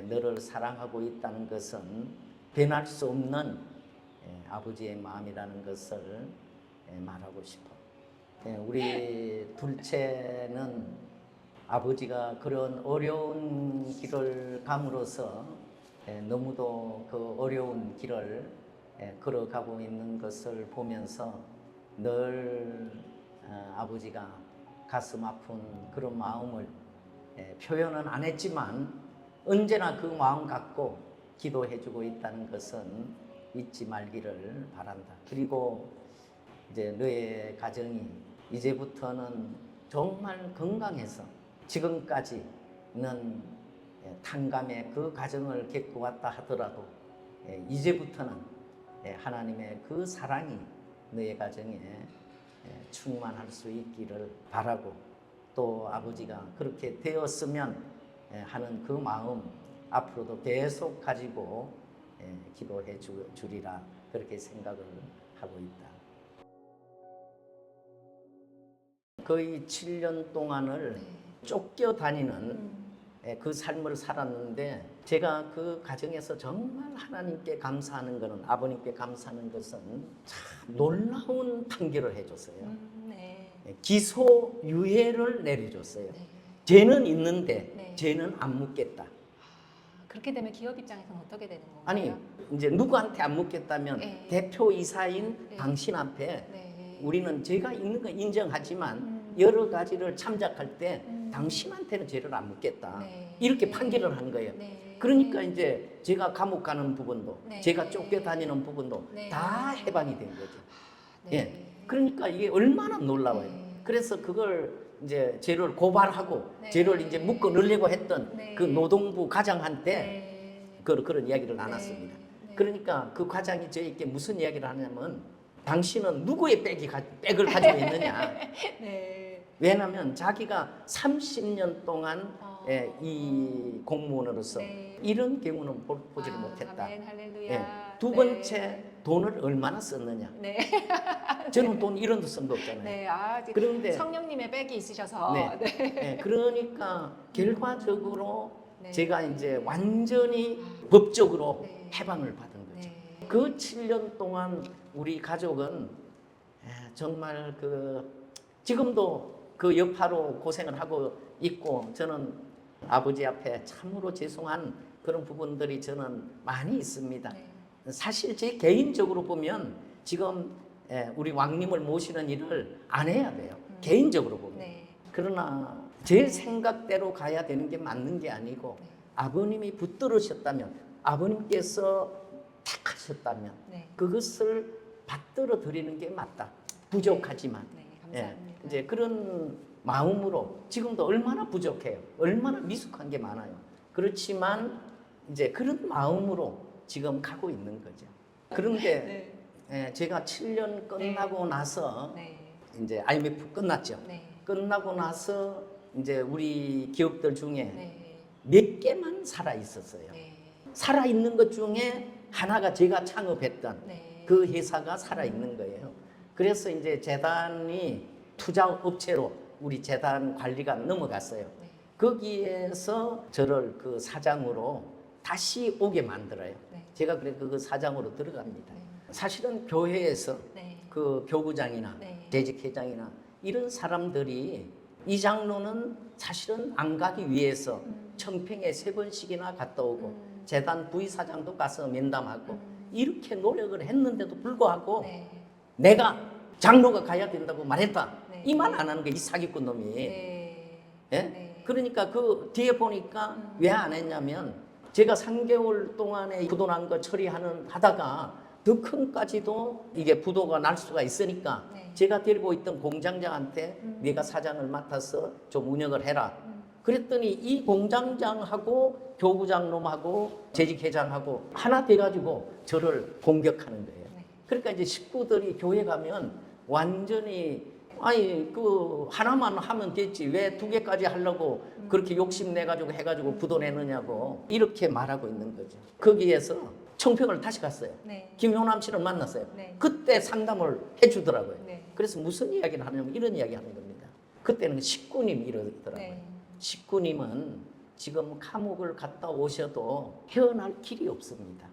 너를 사랑하고 있다는 것은 변할 수 없는 아버지의 마음이라는 것을 말하고 싶어. 우리 둘째는 아버지가 그런 어려운 길을 감으로써 너무도 그 어려운 길을 걸어가고 있는 것을 보면서 늘 아버지가 가슴 아픈 그런 마음을 표현은 안 했지만 언제나 그 마음 갖고 기도해주고 있다는 것은 잊지 말기를 바란다. 그리고 이제 너의 가정이 이제부터는 정말 건강해서 지금까지는 탕감의 그 가정을 겪어왔다 하더라도 이제부터는 하나님의 그 사랑이 너의 가정에 충만할 수 있기를 바라고 또 아버지가 그렇게 되었으면 하는 그 마음 앞으로도 계속 가지고 기도해 주리라 그렇게 생각을 하고 있다. 거의 7년 동안을 쫓겨 다니는 그 삶을 살았는데 제가 그 가정에서 정말 하나님께 감사하는 것은 아버님께 감사하는 것은 참 놀라운 판결을 해줬어요. 네. 기소유예를 내려줬어요. 네. 죄는 있는데 네. 죄는 안 묻겠다. 그렇게 되면 기업 입장에서는 어떻게 되는 건가요? 아니 이제 누구한테 안 묻겠다면 네. 대표이사인 네. 당신 앞에 네. 우리는 죄가 있는 거 인정하지만 여러 가지를 참작할 때 당신한테는 죄를 안 묻겠다. 네. 이렇게 판결을 한 거예요. 네. 그러니까 이제 제가 감옥 가는 부분도 네. 제가 쫓겨다니는 부분도 네. 다 해방이 된 거죠. 네. 예. 그러니까 이게 얼마나 놀라워요. 네. 그래서 그걸 이제 죄를 고발하고 네. 죄를 이제 묶어 넣으려고 했던 네. 그 노동부 과장한테 네. 그런 이야기를 나눴습니다. 네. 그러니까 그 과장이 저에게 무슨 이야기를 하냐면 당신은 누구의 백을 가지고 있느냐. 네. 왜냐하면 자기가 30년 동안 이 공무원으로서 네. 이런 경우는 보지를 못했다. 아멘, 할렐루야. 두 네. 번째 돈을 얼마나 썼느냐. 네. 저는 돈 1원도 쓴 거 없잖아요. 네. 지금 그런데 성령님의 백이 있으셔서. 네. 네, 그러니까 결과적으로 네. 제가 이제 완전히 법적으로 네. 해방을 받은 거죠. 네. 그 7년 동안 우리 가족은 정말 지금도 그 여파로 고생을 하고 있고 저는 아버지 앞에 참으로 죄송한 그런 부분들이 저는 많이 있습니다. 네. 사실 제 개인적으로 보면 지금 우리 왕님을 모시는 일을 안 해야 돼요. 개인적으로 보면. 네. 그러나 제 생각대로 가야 되는 게 맞는 게 아니고 네. 아버님이 붙들으셨다면 아버님께서 택하셨다면 네. 그것을 받들어 드리는 게 맞다. 부족하지만 네. 감사합니다. 이제 그런 마음으로 지금도 얼마나 부족해요. 얼마나 미숙한 게 많아요. 그렇지만 이제 그런 마음으로 지금 가고 있는 거죠. 그런데 제가 7년 끝나고 나서 네. 이제 IMF 끝났죠. 네. 끝나고 나서 이제 우리 기업들 중에 네. 몇 개만 살아 있었어요. 네. 살아 있는 것 중에 하나가 제가 창업했던 네. 그 회사가 살아 있는 거예요. 그래서 이제 재단이 투자 업체로 우리 재단 관리가 넘어갔어요. 네. 거기에서 저를 그 사장으로 다시 오게 만들어요. 네. 제가 그래 그 사장으로 들어갑니다. 네. 사실은 교회에서 네. 그 교구장이나 네. 재직회장이나 이런 사람들이 이 장로는 사실은 안 가기 위해서 청평에 3번씩이나 갔다 오고 재단 부의사장도 가서 면담하고 이렇게 노력을 했는데도 불구하고 네. 내가 장로가 가야 된다고 말했다. 네. 이 말 안 하는 게 이 사기꾼 놈이. 네. 예? 네. 그러니까 그 뒤에 보니까 왜 안 했냐면 제가 3개월 동안에 부도난 거 처리하는 하다가 더 큰까지도 이게 부도가 날 수가 있으니까 네. 제가 데리고 있던 공장장한테 네가 사장을 맡아서 좀 운영을 해라. 그랬더니 이 공장장하고 교구장 놈하고 재직회장하고 하나 돼가지고 저를 공격하는 거예요. 네. 그러니까 이제 식구들이 교회 가면 완전히 아니 그 하나만 하면 됐지 왜 2개까지 하려고 그렇게 욕심내가지고 해가지고 부도 내느냐고 이렇게 말하고 있는 거죠. 거기에서 청평을 다시 갔어요. 네. 김용남 씨를 만났어요. 네. 그때 상담을 해주더라고요. 네. 그래서 무슨 이야기를 하냐면 이런 이야기 하는 겁니다. 그때는 식구님 이러더라고요. 네. 식구님은 지금 감옥을 갔다 오셔도 헤어날 길이 없습니다.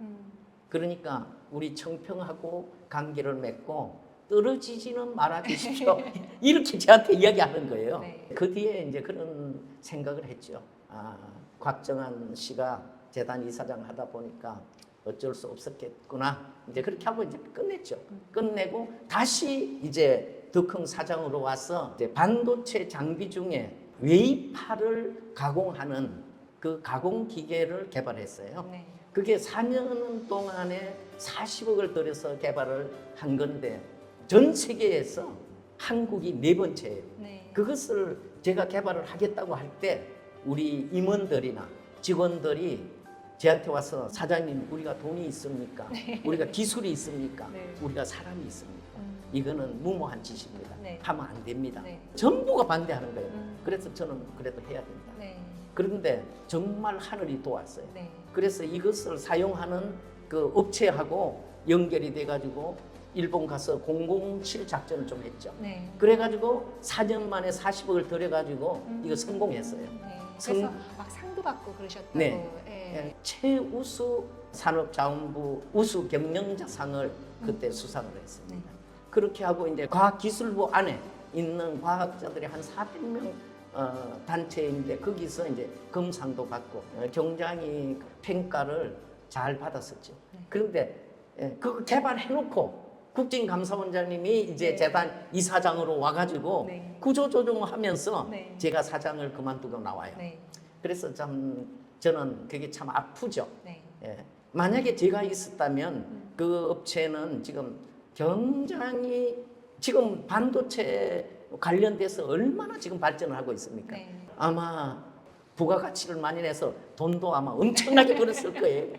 그러니까 우리 청평하고 관계를 맺고 떨어지지는 말아 주십시오. 이렇게 저한테 이야기하는 거예요. 네. 그 뒤에 이제 그런 생각을 했죠. 아, 곽정한 씨가 재단 이사장 하다 보니까 어쩔 수 없었겠구나. 이제 그렇게 하고 이제 끝냈죠. 끝내고 다시 이제 덕흥 사장으로 와서 이제 반도체 장비 중에 웨이파를 가공하는 그 가공 기계를 개발했어요. 네. 그게 4년 동안에 40억을 들여서 개발을 한 건데 전 세계에서 한국이 4번째예요. 네. 그것을 제가 개발을 하겠다고 할 때 우리 임원들이나 직원들이 저한테 와서 사장님 우리가 돈이 있습니까? 우리가 기술이 있습니까? 네. 우리가 사람이 있습니까? 이거는 무모한 짓입니다. 네. 하면 안 됩니다. 네. 전부가 반대하는 거예요. 그래서 저는 그래도 해야 된다. 네. 그런데 정말 하늘이 도왔어요. 네. 그래서 이것을 사용하는 그 업체하고 연결이 돼가지고 일본 가서 007 작전을 좀 했죠. 네. 그래가지고 4년 만에 40억을 들여가지고 이거 성공했어요. 네. 성- 그래서 막 상도 받고 그러셨다고. 네. 예. 최우수 산업자원부 우수 경영자상을 그때 수상을 했습니다. 그렇게 하고 이제 과학기술부 안에 있는 과학자들이 한 400명 단체인데 거기서 이제 금상도 받고 경장이 평가를 잘 받았었죠. 그런데 그거 개발해놓고 국정감사원장님이 이제 네. 재단 이사장으로 와가지고 네. 구조조정하면서 네. 제가 사장을 그만두고 나와요. 네. 그래서 참 저는 그게 참 아프죠. 네. 예. 만약에 제가 있었다면 그 업체는 지금 굉장히 지금 반도체 관련돼서 얼마나 지금 발전을 하고 있습니까? 네. 아마 부가가치를 많이 내서 돈도 아마 엄청나게 벌었을 거예요.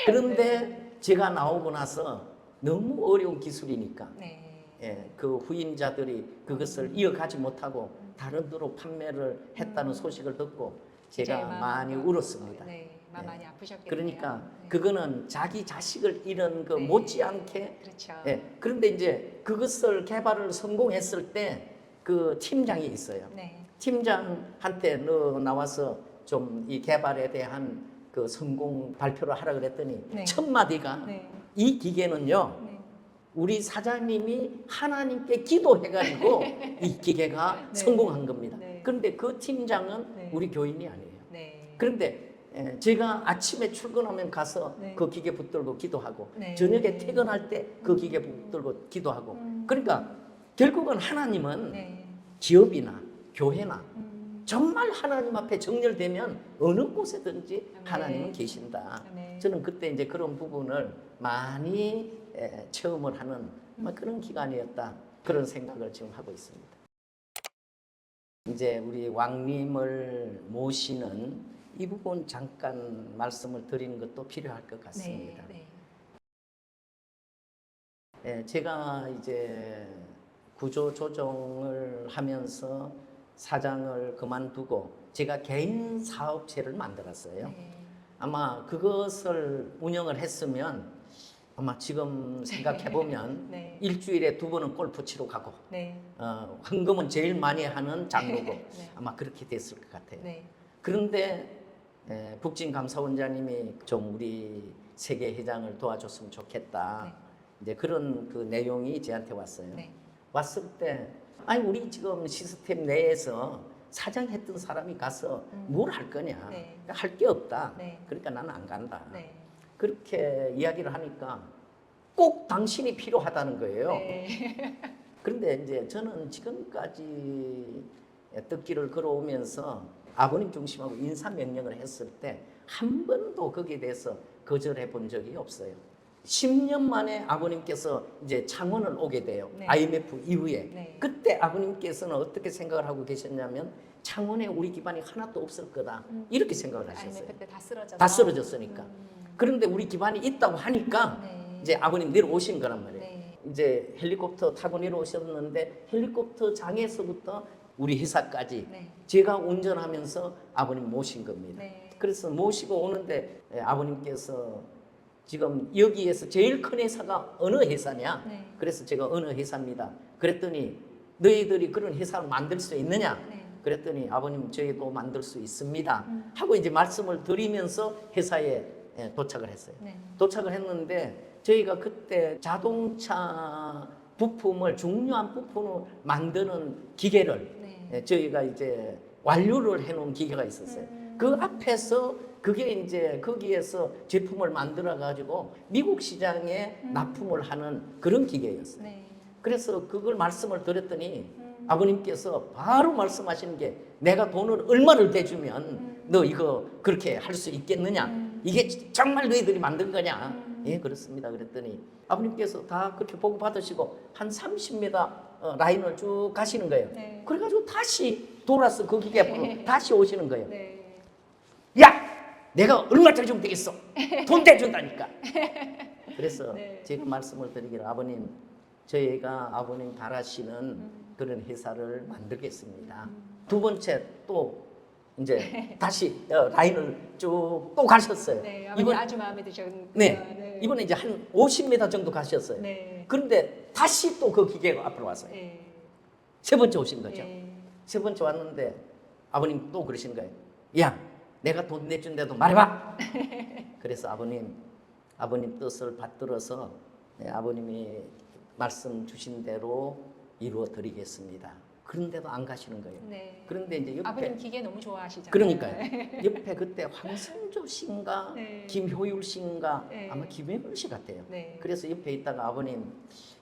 그런데 제가 나오고 나서 너무 어려운 기술이니까 네. 예, 그 후임자들이 그것을 이어가지 못하고 다른 데로 판매를 했다는 소식을 듣고 제가 진짜 많이 마음 울었습니다. 네. 마음 많이 아프셨겠네요. 그러니까 네. 그거는 자기 자식을 잃은 그 네. 못지않게 그렇죠. 예, 그런데 이제 그것을 개발을 성공했을 때 그 팀장이 있어요. 네. 팀장한테 너 나와서 좀 이 개발에 대한 그 성공 발표를 하라 그랬더니 네. 첫 마디가 네. 이 기계는요 네. 우리 사장님이 하나님께 기도해가지고 이 기계가 네. 성공한 겁니다. 네. 그런데 그 팀장은 네. 우리 교인이 아니에요. 네. 그런데 제가 아침에 출근하면 가서 네. 그 기계 붙들고 기도하고 네. 저녁에 퇴근할 때 그 기계 붙들고 기도하고 그러니까 결국은 하나님은 네. 기업이나 교회나 정말 하나님 앞에 정렬되면 어느 곳에든지 네. 하나님은 계신다. 네. 저는 그때 이제 그런 부분을 많이 체험을 하는 그런 기간이었다. 그런 생각을 지금 하고 있습니다. 이제 우리 왕님을 모시는 이 부분 잠깐 말씀을 드리는 것도 필요할 것 같습니다. 네. 제가 이제 구조 조정을 하면서 사장을 그만두고 제가 개인 사업체를 만들었어요. 네. 아마 그것을 운영을 했으면 아마 지금 생각해 보면 네. 일주일에 2번은 골프 치러 가고 네. 헌금은 제일 많이 하는 장로고 네. 아마 그렇게 됐을 것 같아요. 네. 그런데 북진감사원장님이 좀 우리 세계회장을 도와줬으면 좋겠다. 네. 이제 그런 그 내용이 저한테 왔어요. 네. 왔을 때 아니 우리 지금 시스템 내에서 사장했던 사람이 가서 뭘 할 거냐? 네. 할 게 없다. 네. 그러니까 나는 안 간다. 네. 그렇게 이야기를 하니까 꼭 당신이 필요하다는 거예요. 네. 그런데 이제 저는 지금까지 뜻길을 걸어오면서 아버님 중심하고 인사 명령을 했을 때 한 번도 거기에 대해서 거절해 본 적이 없어요. 10년 만에 아버님께서 이제 창원을 오게 돼요. 네. IMF 이후에. 네. 그때 아버님께서는 어떻게 생각을 하고 계셨냐면 창원에 우리 기반이 하나도 없을 거다. 이렇게 생각을 하셨어요. IMF 때 다 쓰러져서. 다 쓰러졌으니까. 그런데 우리 기반이 있다고 하니까 네. 이제 아버님 내려오신 거란 말이에요. 네. 이제 헬리콥터 타고 내려오셨는데 헬리콥터 장에서부터 우리 회사까지 네. 제가 운전하면서 아버님 모신 겁니다. 네. 그래서 모시고 오는데 아버님께서 지금 여기에서 제일 큰 회사가 어느 회사냐? 네. 그래서 제가 어느 회사입니다. 그랬더니 너희들이 그런 회사를 만들 수 있느냐? 네. 그랬더니 아버님 저희도 만들 수 있습니다. 하고 이제 말씀을 드리면서 회사에 도착을 했어요. 네. 도착을 했는데 저희가 그때 자동차 부품을 중요한 부품을 만드는 기계를 네. 저희가 이제 완료를 해놓은 기계가 있었어요. 그 앞에서 그게 이제 거기에서 제품을 만들어 가지고 미국 시장에 납품을 하는 그런 기계였어요. 네. 그래서 그걸 말씀을 드렸더니 아버님께서 바로 말씀하시는 게 내가 돈을 얼마를 대주면 너 이거 그렇게 할 수 있겠느냐? 이게 정말 너희들이 만든 거냐? 예, 그렇습니다. 그랬더니 아버님께서 다 그렇게 보고 받으시고 한 30m 라인을 쭉 가시는 거예요. 네. 그래가지고 다시 돌아서 그 기계 앞으로 다시 오시는 거예요. 네. 야! 내가 얼마짜리 주면 되겠어? 돈 대준다니까. 그래서 네. 제가 말씀을 드리기를 아버님 저희가 아버님 바라시는 그런 회사를 만들겠습니다. 두 번째 또 이제 다시 라인을 쭉 또 가셨어요. 네. 아버님 아주 마음에 드셨는데. 네. 이번에 이제 한 50m 정도 가셨어요. 네. 그런데 다시 또 그 기계가 앞으로 왔어요. 네. 세 번째 오신 거죠. 네. 세 번째 왔는데 아버님 또 그러신 거예요. 야, 내가 돈 내준데도 말해봐. 그래서 아버님 뜻을 받들어서 아버님이 말씀 주신 대로 이루어 드리겠습니다. 그런데도 안 가시는 거예요. 네. 그런데 이제 옆에 아버님 기계 너무 좋아하시잖아요. 그러니까요. 옆에 그때 황성조 씨인가 네. 김효율 씨인가 네. 아마 김효율 씨 같아요. 네. 그래서 옆에 있다가 아버님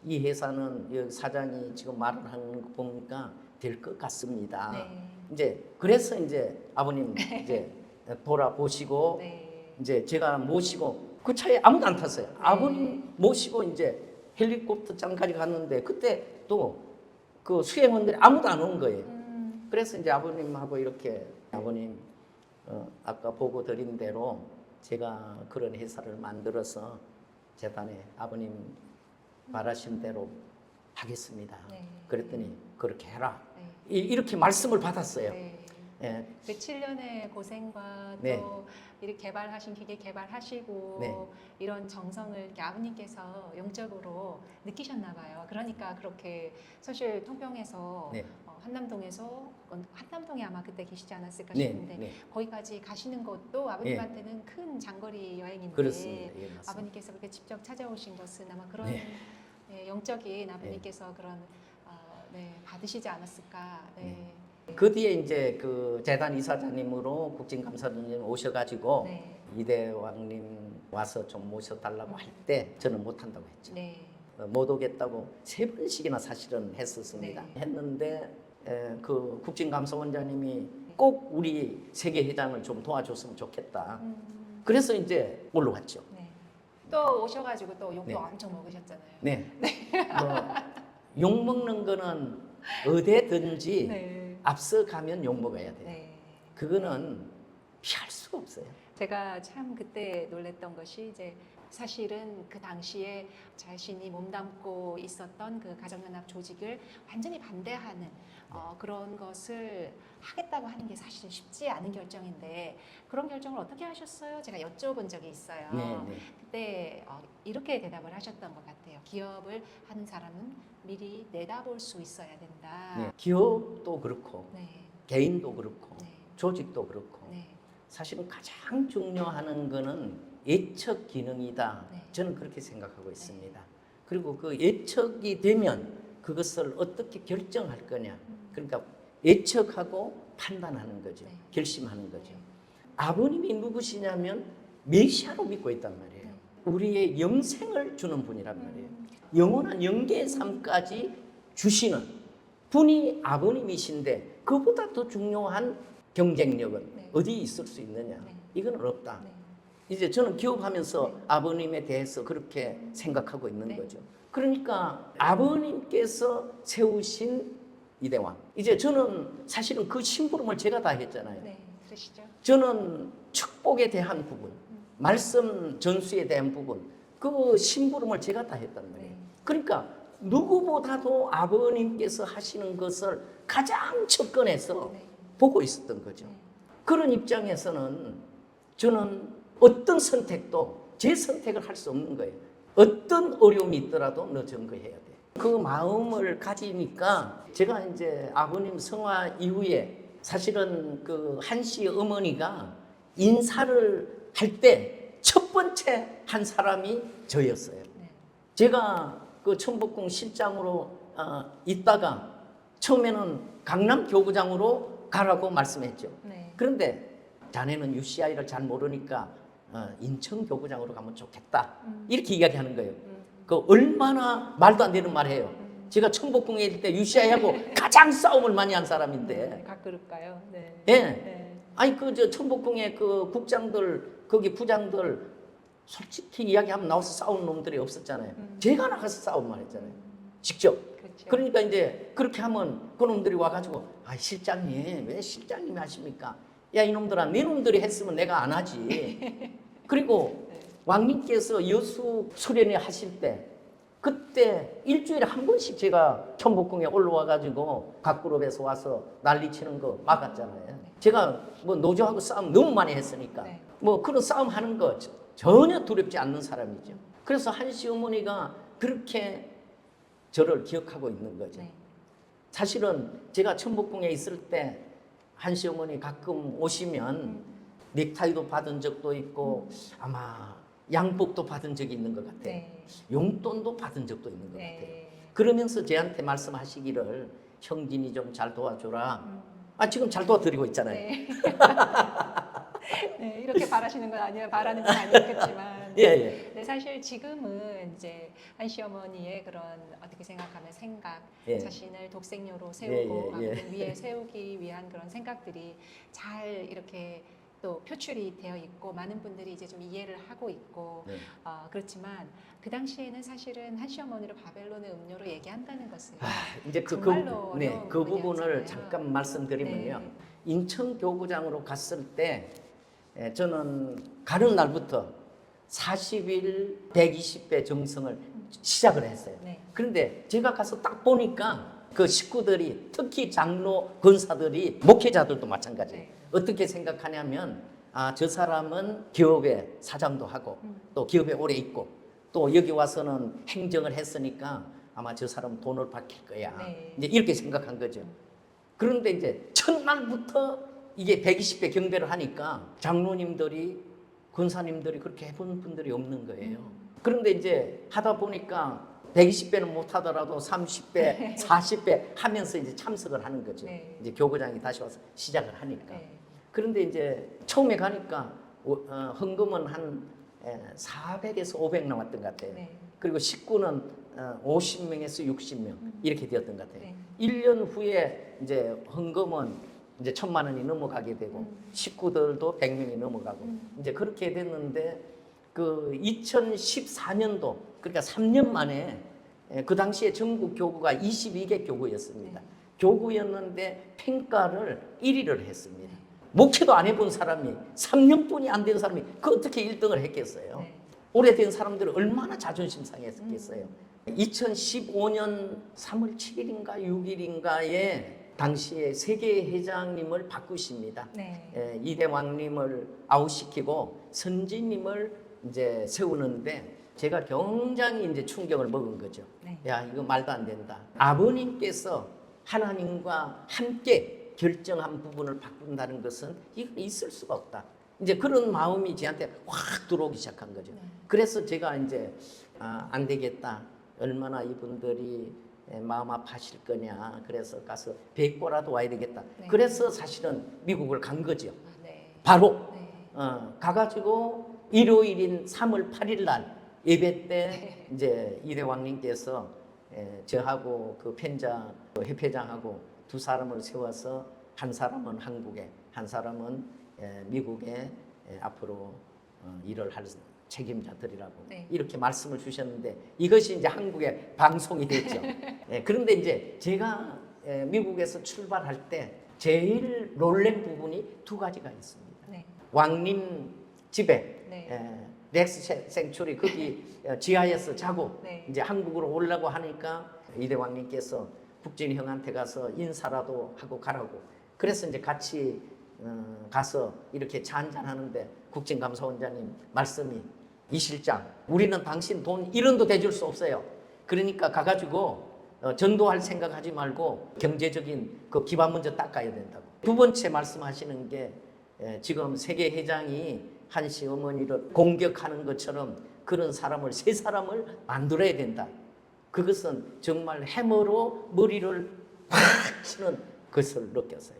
이 회사는 여기 사장이 지금 말을 하는 거 보니까 될 것 같습니다. 네. 이제 그래서 이제 아버님 이제 돌아보시고 네. 이제 제가 모시고 그 차에 아무도 안 탔어요. 아버님 모시고 이제 헬리콥터장까지 갔는데 그때 또 그 수행원들이 아무도 안 온 거예요. 그래서 이제 아버님하고 이렇게 아버님 아까 보고 드린 대로 제가 그런 회사를 만들어서 재단에 아버님 바라신 대로 하겠습니다. 네. 그랬더니 그렇게 해라. 네. 이렇게 말씀을 받았어요. 네. 예. 그 7년의 고생과 네. 또 이렇게 개발하신 기계 개발하시고 네. 이런 정성을 이렇게 아버님께서 영적으로 느끼셨나 봐요. 그러니까 그렇게 사실 통병에서 네. 한남동에서 한남동에 아마 그때 계시지 않았을까 네. 싶은데 네. 거기까지 가시는 것도 아버님한테는 큰 장거리 여행인데 그렇습니다. 예, 맞습니다. 아버님께서 그렇게 직접 찾아오신 것은 아마 그런 네. 영적인 아버님께서 그런 네, 받으시지 않았을까. 네. 그 뒤에 이제 그 재단 이사장님으로 국진감사님 오셔가지고 네. 이대왕님 와서 좀 모셔달라고 할 때 저는 못한다고 했죠. 네. 못 오겠다고 3번씩이나 사실은 했었습니다. 네. 했는데 그 국진감사원장님이 꼭 우리 세계회장을 좀 도와줬으면 좋겠다. 그래서 이제 올라왔죠. 네. 또 오셔가지고 또 욕도 네. 엄청 먹으셨잖아요. 네. 욕 먹는 거는 어디든지 네. 앞서 가면 욕 먹어야 돼요. 네. 그거는 피할 수가 없어요. 제가 참 그때 놀랬던 것이 이제 사실은 그 당시에 자신이 몸담고 있었던 그 가정연합 조직을 완전히 반대하는 그런 것을 하겠다고 하는 게 사실은 쉽지 않은 결정인데 그런 결정을 어떻게 하셨어요? 제가 여쭤본 적이 있어요. 네, 네. 그때 이렇게 대답을 하셨던 것 같아요. 기업을 하는 사람은 미리 내다볼 수 있어야 된다. 네. 기업도 그렇고 네. 개인도 그렇고 네. 조직도 그렇고 네. 사실은 가장 중요한 거는 예측 기능이다. 네. 저는 그렇게 생각하고 있습니다. 그리고 그 예측이 되면 그것을 어떻게 결정할 거냐. 그러니까 예측하고 판단하는 거죠. 네. 결심하는 거죠. 네. 아버님이 누구시냐면 메시아로 믿고 있단 말이에요. 네. 우리의 영생을 주는 분이란 말이에요. 영원한 영계의 삶까지 주시는 분이 아버님이신데 그보다 더 중요한 경쟁력은 네. 어디 있을 수 있느냐? 네. 이건 없다. 네. 이제 저는 기업하면서 네. 아버님에 대해서 그렇게 생각하고 있는 네. 거죠. 그러니까 아버님께서 세우신 이대왕. 이제 저는 사실은 그 심부름을 제가 다 했잖아요. 네. 그러시죠. 저는 축복에 대한 부분, 말씀 전수에 대한 부분, 그 심부름을 제가 다 했단 말이에요. 네. 그러니까 누구보다도 아버님께서 하시는 것을 가장 접근해서 네. 보고 있었던 거죠. 네. 그런 입장에서는 저는 어떤 선택도 제 선택을 할 수 없는 거예요. 어떤 어려움이 있더라도 너 증거해야 돼. 그 마음을 가지니까 제가 이제 아버님 성화 이후에 사실은 그 한씨 어머니가 인사를 할 때 첫 번째 한 사람이 저였어요. 네. 제가 그 천복궁 실장으로 있다가 처음에는 강남 교구장으로 가라고 말씀했죠. 네. 그런데 자네는 UCI를 잘 모르니까 인천 교구장으로 가면 좋겠다. 이렇게 이야기하는 거예요. 그 얼마나 말도 안 되는 말이에요. 제가 천복궁에 있을 때 UCI하고 가장 싸움을 많이 한 사람인데. 가까울까요? 네. 예. 네. 아니 그 저 천복궁에 그 국장들 거기 부장들 솔직히 이야기하면 나와서 싸우는 놈들이 없었잖아요. 제가 나가서 싸움만 했잖아요. 직접. 그렇죠. 그러니까 이제 그렇게 하면 그놈들이 와가지고 아 실장님 왜 실장님이 하십니까? 야 이놈들아 네 놈들이 했으면 내가 안 하지. 그리고 네. 왕님께서 여수 수련회 하실 때 그때 일주일에 한 번씩 제가 천복궁에 올라와가지고 각 그룹에서 와서 난리치는 거 막았잖아요. 제가 뭐 노조하고 싸움 너무 많이 했으니까 네. 뭐 그런 싸움 하는 거 전혀 두렵지 않는 사람이죠. 그래서 한씨 어머니가 그렇게 저를 기억하고 있는 거죠. 네. 사실은 제가 천복궁에 있을 때 한씨 어머니 가끔 오시면 넥타이도 받은 적도 있고 아마 양복도 받은 적이 있는 것 같아요. 네. 용돈도 받은 적도 있는 것 같아요. 네. 그러면서 저한테 말씀하시기를 형진이 좀 잘 도와줘라. 아 지금 잘 도와드리고 있잖아요. 네. 네, 이렇게 바라시는 건 아니에요. 바라는 건 아니었겠지만. 예, 예. 네, 사실 지금은 이제 한씨 어머니의 그런 어떻게 생각하면 생각, 예. 자신을 독생녀로 세우고 예, 예, 예. 아버님 위에 세우기 위한 그런 생각들이 잘 이렇게 또 표출이 되어 있고 많은 분들이 이제 좀 이해를 하고 있고 네. 그렇지만 그 당시에는 사실은 한씨 어머니를 바벨론의 음료로 얘기한다는 것을 이제 정말로 네, 어려운 그 부분을 부분이었잖아요. 잠깐 말씀드리면요. 네. 인천 교구장으로 갔을 때 저는 가는 날부터 40일 120배 정성을 시작을 했어요. 네. 그런데 제가 가서 딱 보니까 그 식구들이 특히 장로 권사들이 목회자들도 마찬가지예요. 네. 어떻게 생각하냐면 저 사람은 기업의 사장도 하고 또 기업에 오래 있고 또 여기 와서는 행정을 했으니까 아마 저 사람 돈을 받을 거야. 네. 이제 이렇게 생각한 거죠. 그런데 이제 첫날부터 이게 120배 경배를 하니까 장로님들이 권사님들이 그렇게 해본 분들이 없는 거예요. 그런데 이제 하다 보니까 120배는 못 하더라도 30배, 40배 하면서 이제 참석을 하는 거죠. 네. 이제 교구장이 다시 와서 시작을 하니까. 네. 그런데 이제 처음에 가니까 헌금은 한 400에서 500 나왔던 것 같아요. 네. 그리고 식구는 50명에서 60명 이렇게 되었던 것 같아요. 네. 1년 후에 이제 헌금은 이제 1,000만 원이 넘어가게 되고 식구들도 100명이 넘어가고 이제 그렇게 됐는데 그 2014년도 그러니까 3년 만에 그 당시에 전국 교구가 22개 교구였습니다. 교구였는데 평가를 1위를 했습니다. 목회도 안 해본 사람이 3년뿐이 안 된 사람이 그 어떻게 1등을 했겠어요? 네. 오래된 사람들은 얼마나 자존심 상했겠어요. 2015년 3월 7일인가 6일인가에 당시에 세계회장님을 바꾸십니다. 네. 이대왕님을 아웃시키고 선지님을 이제 세우는데 제가 굉장히 이제 충격을 먹은 거죠. 네. 야, 이거 말도 안 된다. 아버님께서 하나님과 함께 결정한 부분을 바꾼다는 것은 이건 있을 수가 없다. 이제 그런 마음이 저한테 확 들어오기 시작한 거죠. 네. 그래서 제가 이제 안 되겠다. 얼마나 이분들이 마음 아파하실 거냐. 그래서 가서 뵙고라도 와야 되겠다. 네. 그래서 사실은 미국을 간 거죠. 아, 네. 바로 네. 가가지고 일요일인 3월 8일 날 예배 때 네. 이제 이대왕님께서 저하고 그 협회장하고 두 사람을 세워서 한 사람은 한국에, 한 사람은 미국에 앞으로 일을 할 책임자들이라고 네. 이렇게 말씀을 주셨는데 이것이 이제 한국에 방송이 됐죠. 그런데 이제 제가 미국에서 출발할 때 제일 놀란 부분이 두 가지가 있습니다. 네. 왕님 집에 네. 렉스 생츄리 거기 지하에서 자고 네. 이제 한국으로 오려고 하니까 이대왕님께서 국진이 형한테 가서 인사라도 하고 가라고. 그래서 이제 같이 가서 이렇게 차 한잔 하는데 국진감사원장님 말씀이 이 실장 우리는 당신 돈 1원도 대줄 수 없어요. 그러니까 가가지고 전도할 생각하지 말고 경제적인 그 기반 먼저 닦아야 된다고. 두 번째 말씀하시는 게 지금 세계 회장이 한시 어머니를 공격하는 것처럼 그런 사람을 세 사람을 만들어야 된다. 그것은 정말 해머로 머리를 팍 치는 것을 느꼈어요.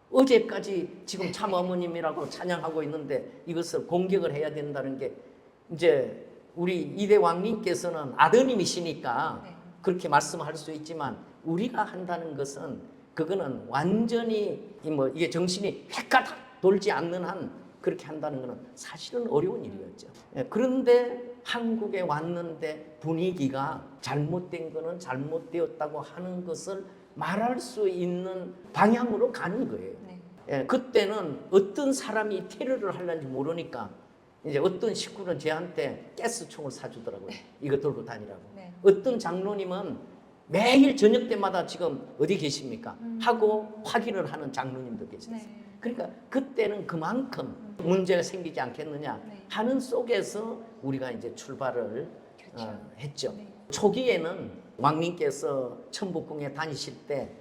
어제까지 지금 참 어머님이라고 찬양하고 있는데 이것을 공격을 해야 된다는 게 이제 우리 이대왕님께서는 아드님이시니까 네. 그렇게 말씀할 수 있지만 우리가 한다는 것은 그거는 완전히 이게 정신이 획가닥 돌지 않는 한 그렇게 한다는 것은 사실은 어려운 일이었죠. 그런데 한국에 왔는데 분위기가 잘못된 거는 잘못되었다고 하는 것을 말할 수 있는 방향으로 가는 거예요. 네. 그때는 어떤 사람이 테러를 하려는지 모르니까 이제 어떤 식구는 저한테 가스총을 사주더라고요. 이거 들고 다니라고. 네. 어떤 장로님은 매일 저녁 때마다 지금 어디 계십니까? 하고 확인을 하는 장로님도 계셨어요. 네. 그러니까 그때는 그만큼 문제가 생기지 않겠느냐 네. 하는 속에서 우리가 이제 출발을 그렇죠. 했죠. 네. 초기에는 왕님께서 천북궁에 다니실 때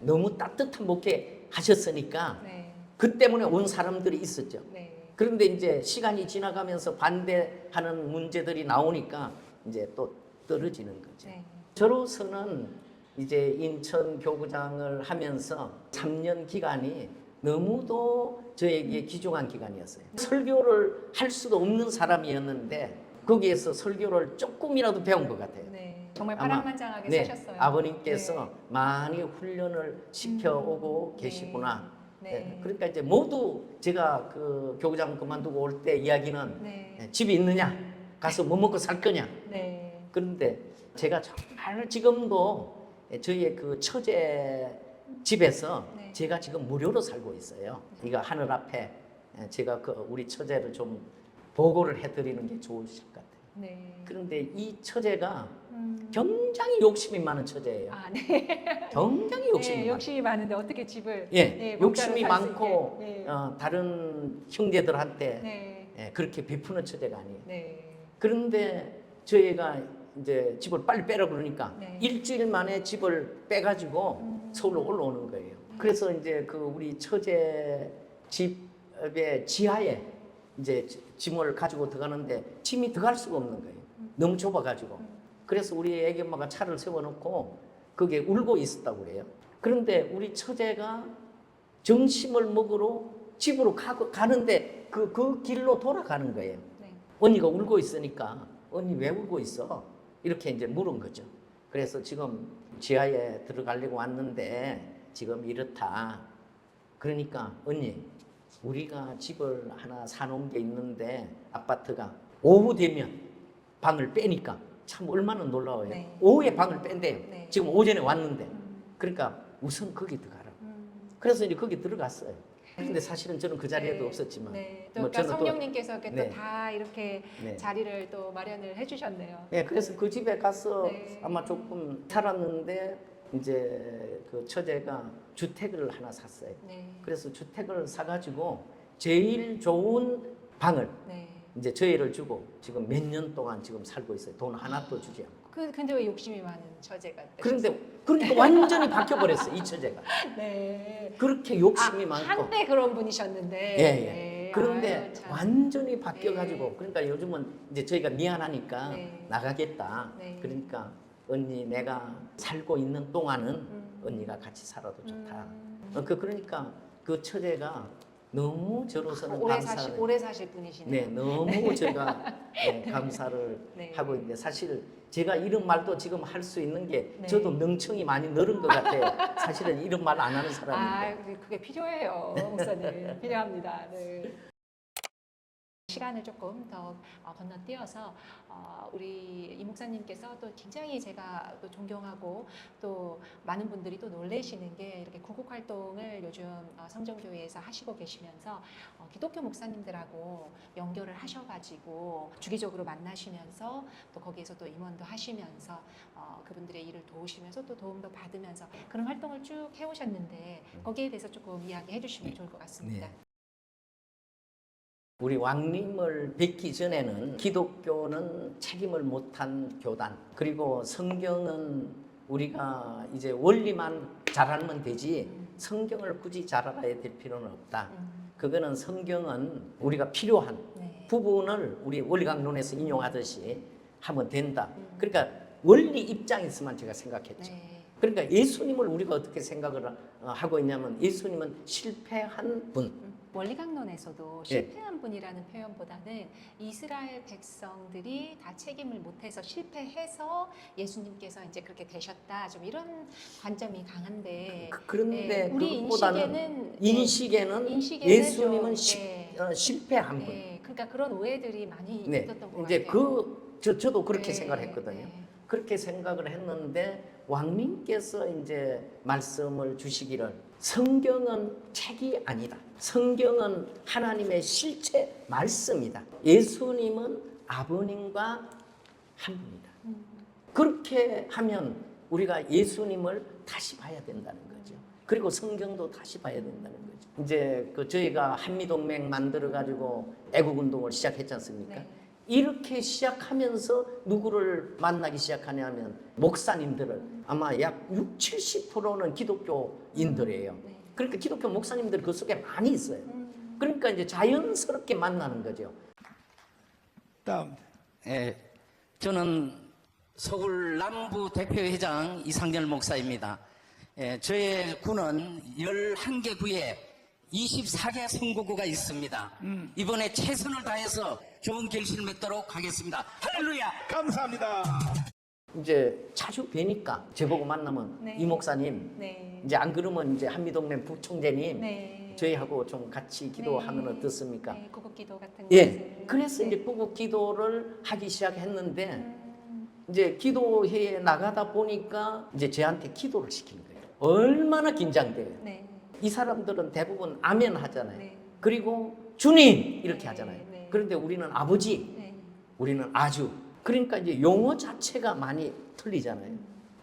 너무 따뜻한 목회 하셨으니까 네. 그 때문에 온 사람들이 있었죠. 네. 그런데 이제 시간이 지나가면서 반대하는 문제들이 나오니까 이제 또 떨어지는 거죠. 네. 저로서는 이제 인천 교구장을 하면서 3년 기간이 너무도 저에게 귀중한 기간이었어요. 설교를 할 수도 없는 사람이었는데 거기에서 설교를 조금이라도 배운 것 같아요. 네. 정말 아마, 파란만장하게 사셨어요. 아버님께서 네. 많이 훈련을 시켜오고 계시구나. 네. 그러니까 이제 모두 제가 그 교구장 그만두고 올 때 이야기는 네. 집이 있느냐, 가서 뭐 먹고 살 거냐. 네. 그런데 제가 정말 지금도 저희의 그 처제 집에서 네. 제가 지금 무료로 살고 있어요. 이거 하늘 앞에 제가 그 우리 처제를 좀 보고를 해드리는 게 좋으실 것 같아요. 네. 그런데 이 처제가 굉장히 욕심이 많은 처제예요. 아, 네. 굉장히 욕심이 네, 많아요. 욕심이 많은데 어떻게 집을 예, 욕심이 공짜로 살수 많고 있게. 네. 다른 형제들한테 네. 그렇게 베푸는 처제가 아니에요. 네. 그런데 저희가 이제 집을 빨리 빼라 그러니까 네. 일주일 만에 집을 빼가지고 서울로 올라오는 거예요. 그래서 이제 그 우리 처제 집의 지하에 이제 짐을 가지고 들어가는데 짐이 들어갈 수가 없는 거예요. 너무 좁아가지고. 그래서 우리 애기 엄마가 차를 세워놓고 거기에 울고 있었다고 그래요. 그런데 우리 처제가 점심을 먹으러 집으로 가는데 그 길로 돌아가는 거예요. 네. 언니가 울고 있으니까 언니 왜 울고 있어? 이렇게 이제 물은 거죠. 그래서 지금 지하에 들어가려고 왔는데 지금 이렇다. 그러니까 언니 우리가 집을 하나 사놓은 게 있는데 아파트가 오후 되면 방을 빼니까 참 얼마나 놀라워요. 네. 오후에 방을 뺀대요. 네. 지금 오전에 왔는데 그러니까 우선 거기 들어가라. 그래서 이제 거기 들어갔어요. 근데 사실은 저는 그 자리에도 네. 없었지만 네. 또 뭐 그러니까 저는 또- 성령님께서 네. 또 다 이렇게 네. 자리를 또 마련을 해주셨네요. 네, 그래서 그 집에 가서 네. 아마 조금 살았는데 이제 그 처제가 주택을 하나 샀어요. 네. 그래서 주택을 사가지고 제일 좋은 방을 네. 이제 저희를 주고 지금 몇 년 동안 지금 살고 있어요. 돈 하나도 주지 않고. 근데 왜 욕심이 많은 처제가 그런데 그러니까 완전히 바뀌어 버렸어 이 처제가. 네. 그렇게 욕심이 많고. 한때 그런 분이셨는데. 예, 예. 네. 그런데 아유, 참. 완전히 바뀌어가지고 네. 그러니까 요즘은 이제 저희가 미안하니까 네. 나가겠다. 네. 그러니까 언니 내가 살고 있는 동안은 언니가 같이 살아도 좋다. 그러니까 그 처제가 너무 저로서는 감사를. 오래 사실 분이시네요. 네, 너무 제가 감사를 네. 하고 있는데 사실 제가 이런 말도 지금 할 수 있는 게 네. 저도 능청이 많이 늘은 것 같아요. 사실은 이런 말 안 하는 사람인데. 그게 필요해요, 목사님. 필요합니다. 네. 시간을 조금 더 건너뛰어서 우리 이 목사님께서 또 굉장히 제가 또 존경하고 또 많은 분들이 또 놀래시는 게 이렇게 구국 활동을 요즘 성정교회에서 하시고 계시면서 기독교 목사님들하고 연결을 하셔가지고 주기적으로 만나시면서 또 거기에서 또 임원도 하시면서 그분들의 일을 도우시면서 또 도움도 받으면서 그런 활동을 쭉 해오셨는데 거기에 대해서 조금 이야기해 주시면 좋을 것 같습니다. 네. 우리 왕님을 뵙기 전에는 기독교는 책임을 못한 교단, 그리고 성경은 우리가 이제 원리만 잘 알면 되지 성경을 굳이 잘 알아야 될 필요는 없다. 그거는 성경은 우리가 필요한 네. 부분을 우리 원리강론에서 인용하듯이 하면 된다. 그러니까 원리 입장에서만 제가 생각했죠. 네. 그러니까 예수님을 우리가 어떻게 생각을 하고 있냐면 예수님은 실패한 분. 원리강론에서도 실패한 분이라는 표현보다는 이스라엘 백성들이 다 책임을 못해서 실패해서 예수님께서 이제 그렇게 되셨다. 좀 이런 관점이 강한데 그런데 우리 그것보다는 인식에는 예수님은 좀, 실패한 분. 그러니까 그런 오해들이 많이 네, 있었던 것 이제 같아요. 저도 그렇게 네, 생각을 했거든요. 네. 그렇게 생각을 했는데 왕님께서 이제 말씀을 주시기를 성경은 책이 아니다. 성경은 하나님의 실체 말씀이다. 예수님은 아버님과 한 분이다. 그렇게 하면 우리가 예수님을 다시 봐야 된다는 거죠. 그리고 성경도 다시 봐야 된다는 거죠. 이제 저희가 한미동맹 만들어 가지고 애국운동을 시작했지 않습니까? 네. 이렇게 시작하면서 누구를 만나기 시작하냐면 목사님들을 아마 약 70-70%는 기독교인들이에요. 네. 그러니까 기독교 목사님들이 그 속에 많이 있어요. 그러니까 이제 자연스럽게 만나는 거죠. 다음. 저는 서울 남부 대표회장 이상열 목사입니다. 저의 구는 11개 구에 24개 선거구가 있습니다. 이번에 최선을 다해서 좋은 결실을 맺도록 하겠습니다. 할렐루야! 감사합니다. 이제 자주 뵈니까 저보고 만나면 네. 이 목사님 네. 이제 안 그러면 이제 한미동맹 부총재님 네. 저희하고 좀 같이 기도하면 네. 어떻습니까? 네, 구국기도 같은 예. 것을. 그래서 네. 이제 구국 기도를 하기 시작했는데 이제 기도회에 나가다 보니까 이제 저한테 기도를 시키는 거예요. 얼마나 긴장돼요. 네. 이 사람들은 대부분 아멘 하잖아요. 네. 그리고 주님 이렇게 네. 하잖아요. 네. 그런데 우리는 아버지, 네. 우리는 아주. 그러니까 이제 용어 자체가 많이 틀리잖아요.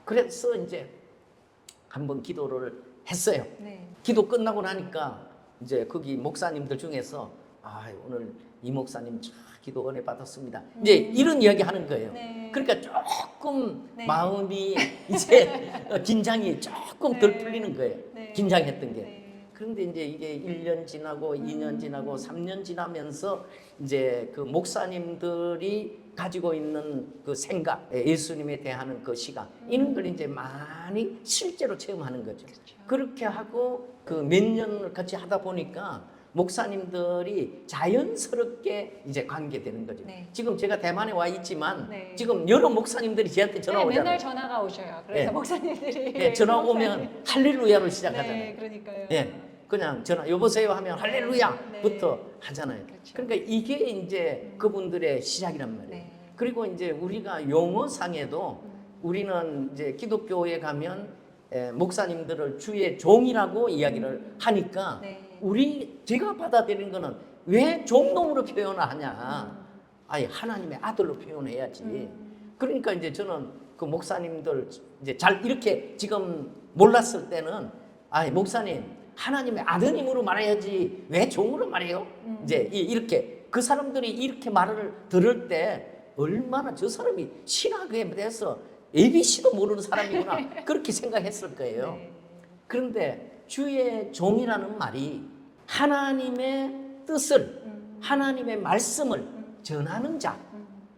그래서 이제 한번 기도를 했어요. 네. 기도 끝나고 나니까 이제 거기 목사님들 중에서 오늘 이 목사님 참 기도 은혜 받았습니다. 이제 이런 이야기 하는 거예요. 네. 그러니까 조금 네. 마음이 이제 긴장이 조금 덜 네. 풀리는 거예요. 네. 긴장했던 게. 네. 그런데 이제 이게 1년 지나고 2년 지나고 3년 지나면서 이제 그 목사님들이 가지고 있는 그 생각, 예수님에 대한 그 시각, 이런 걸 이제 많이 실제로 체험하는 거죠. 그렇죠. 그렇게 하고 그 몇 년을 같이 하다 보니까 목사님들이 자연스럽게 이제 관계되는 거죠. 네. 지금 제가 대만에 와 있지만 네. 지금 여러 목사님들이 저한테 전화 네, 오잖아요. 맨날 전화가 오셔요. 그래서 네. 목사님들이 네, 전화 오면 할렐루야로 시작하잖아요. 네, 그러니까요. 예, 그냥 전화 여보세요 하면 할렐루야부터 네. 하잖아요. 그렇죠. 그러니까 이게 이제 그분들의 시작이란 말이에요. 네. 그리고 이제 우리가 용어상에도 우리는 이제 기독교에 가면 목사님들을 주의 종이라고 이야기를 하니까 네. 제가 받아들이는 거는 왜 종놈으로 표현하냐? 아니 하나님의 아들로 표현해야지. 그러니까 이제 저는 그 목사님들 이제 잘 이렇게 지금 몰랐을 때는 아니 목사님 하나님의 아드님으로 말해야지 왜 종으로 말해요? 이제 이렇게 그 사람들이 이렇게 말을 들을 때 얼마나 저 사람이 신학에 대해서 ABC도 모르는 사람이구나 그렇게 생각했을 거예요. 네. 그런데 주의 종이라는 말이 하나님의 뜻을 하나님의 말씀을 전하는 자.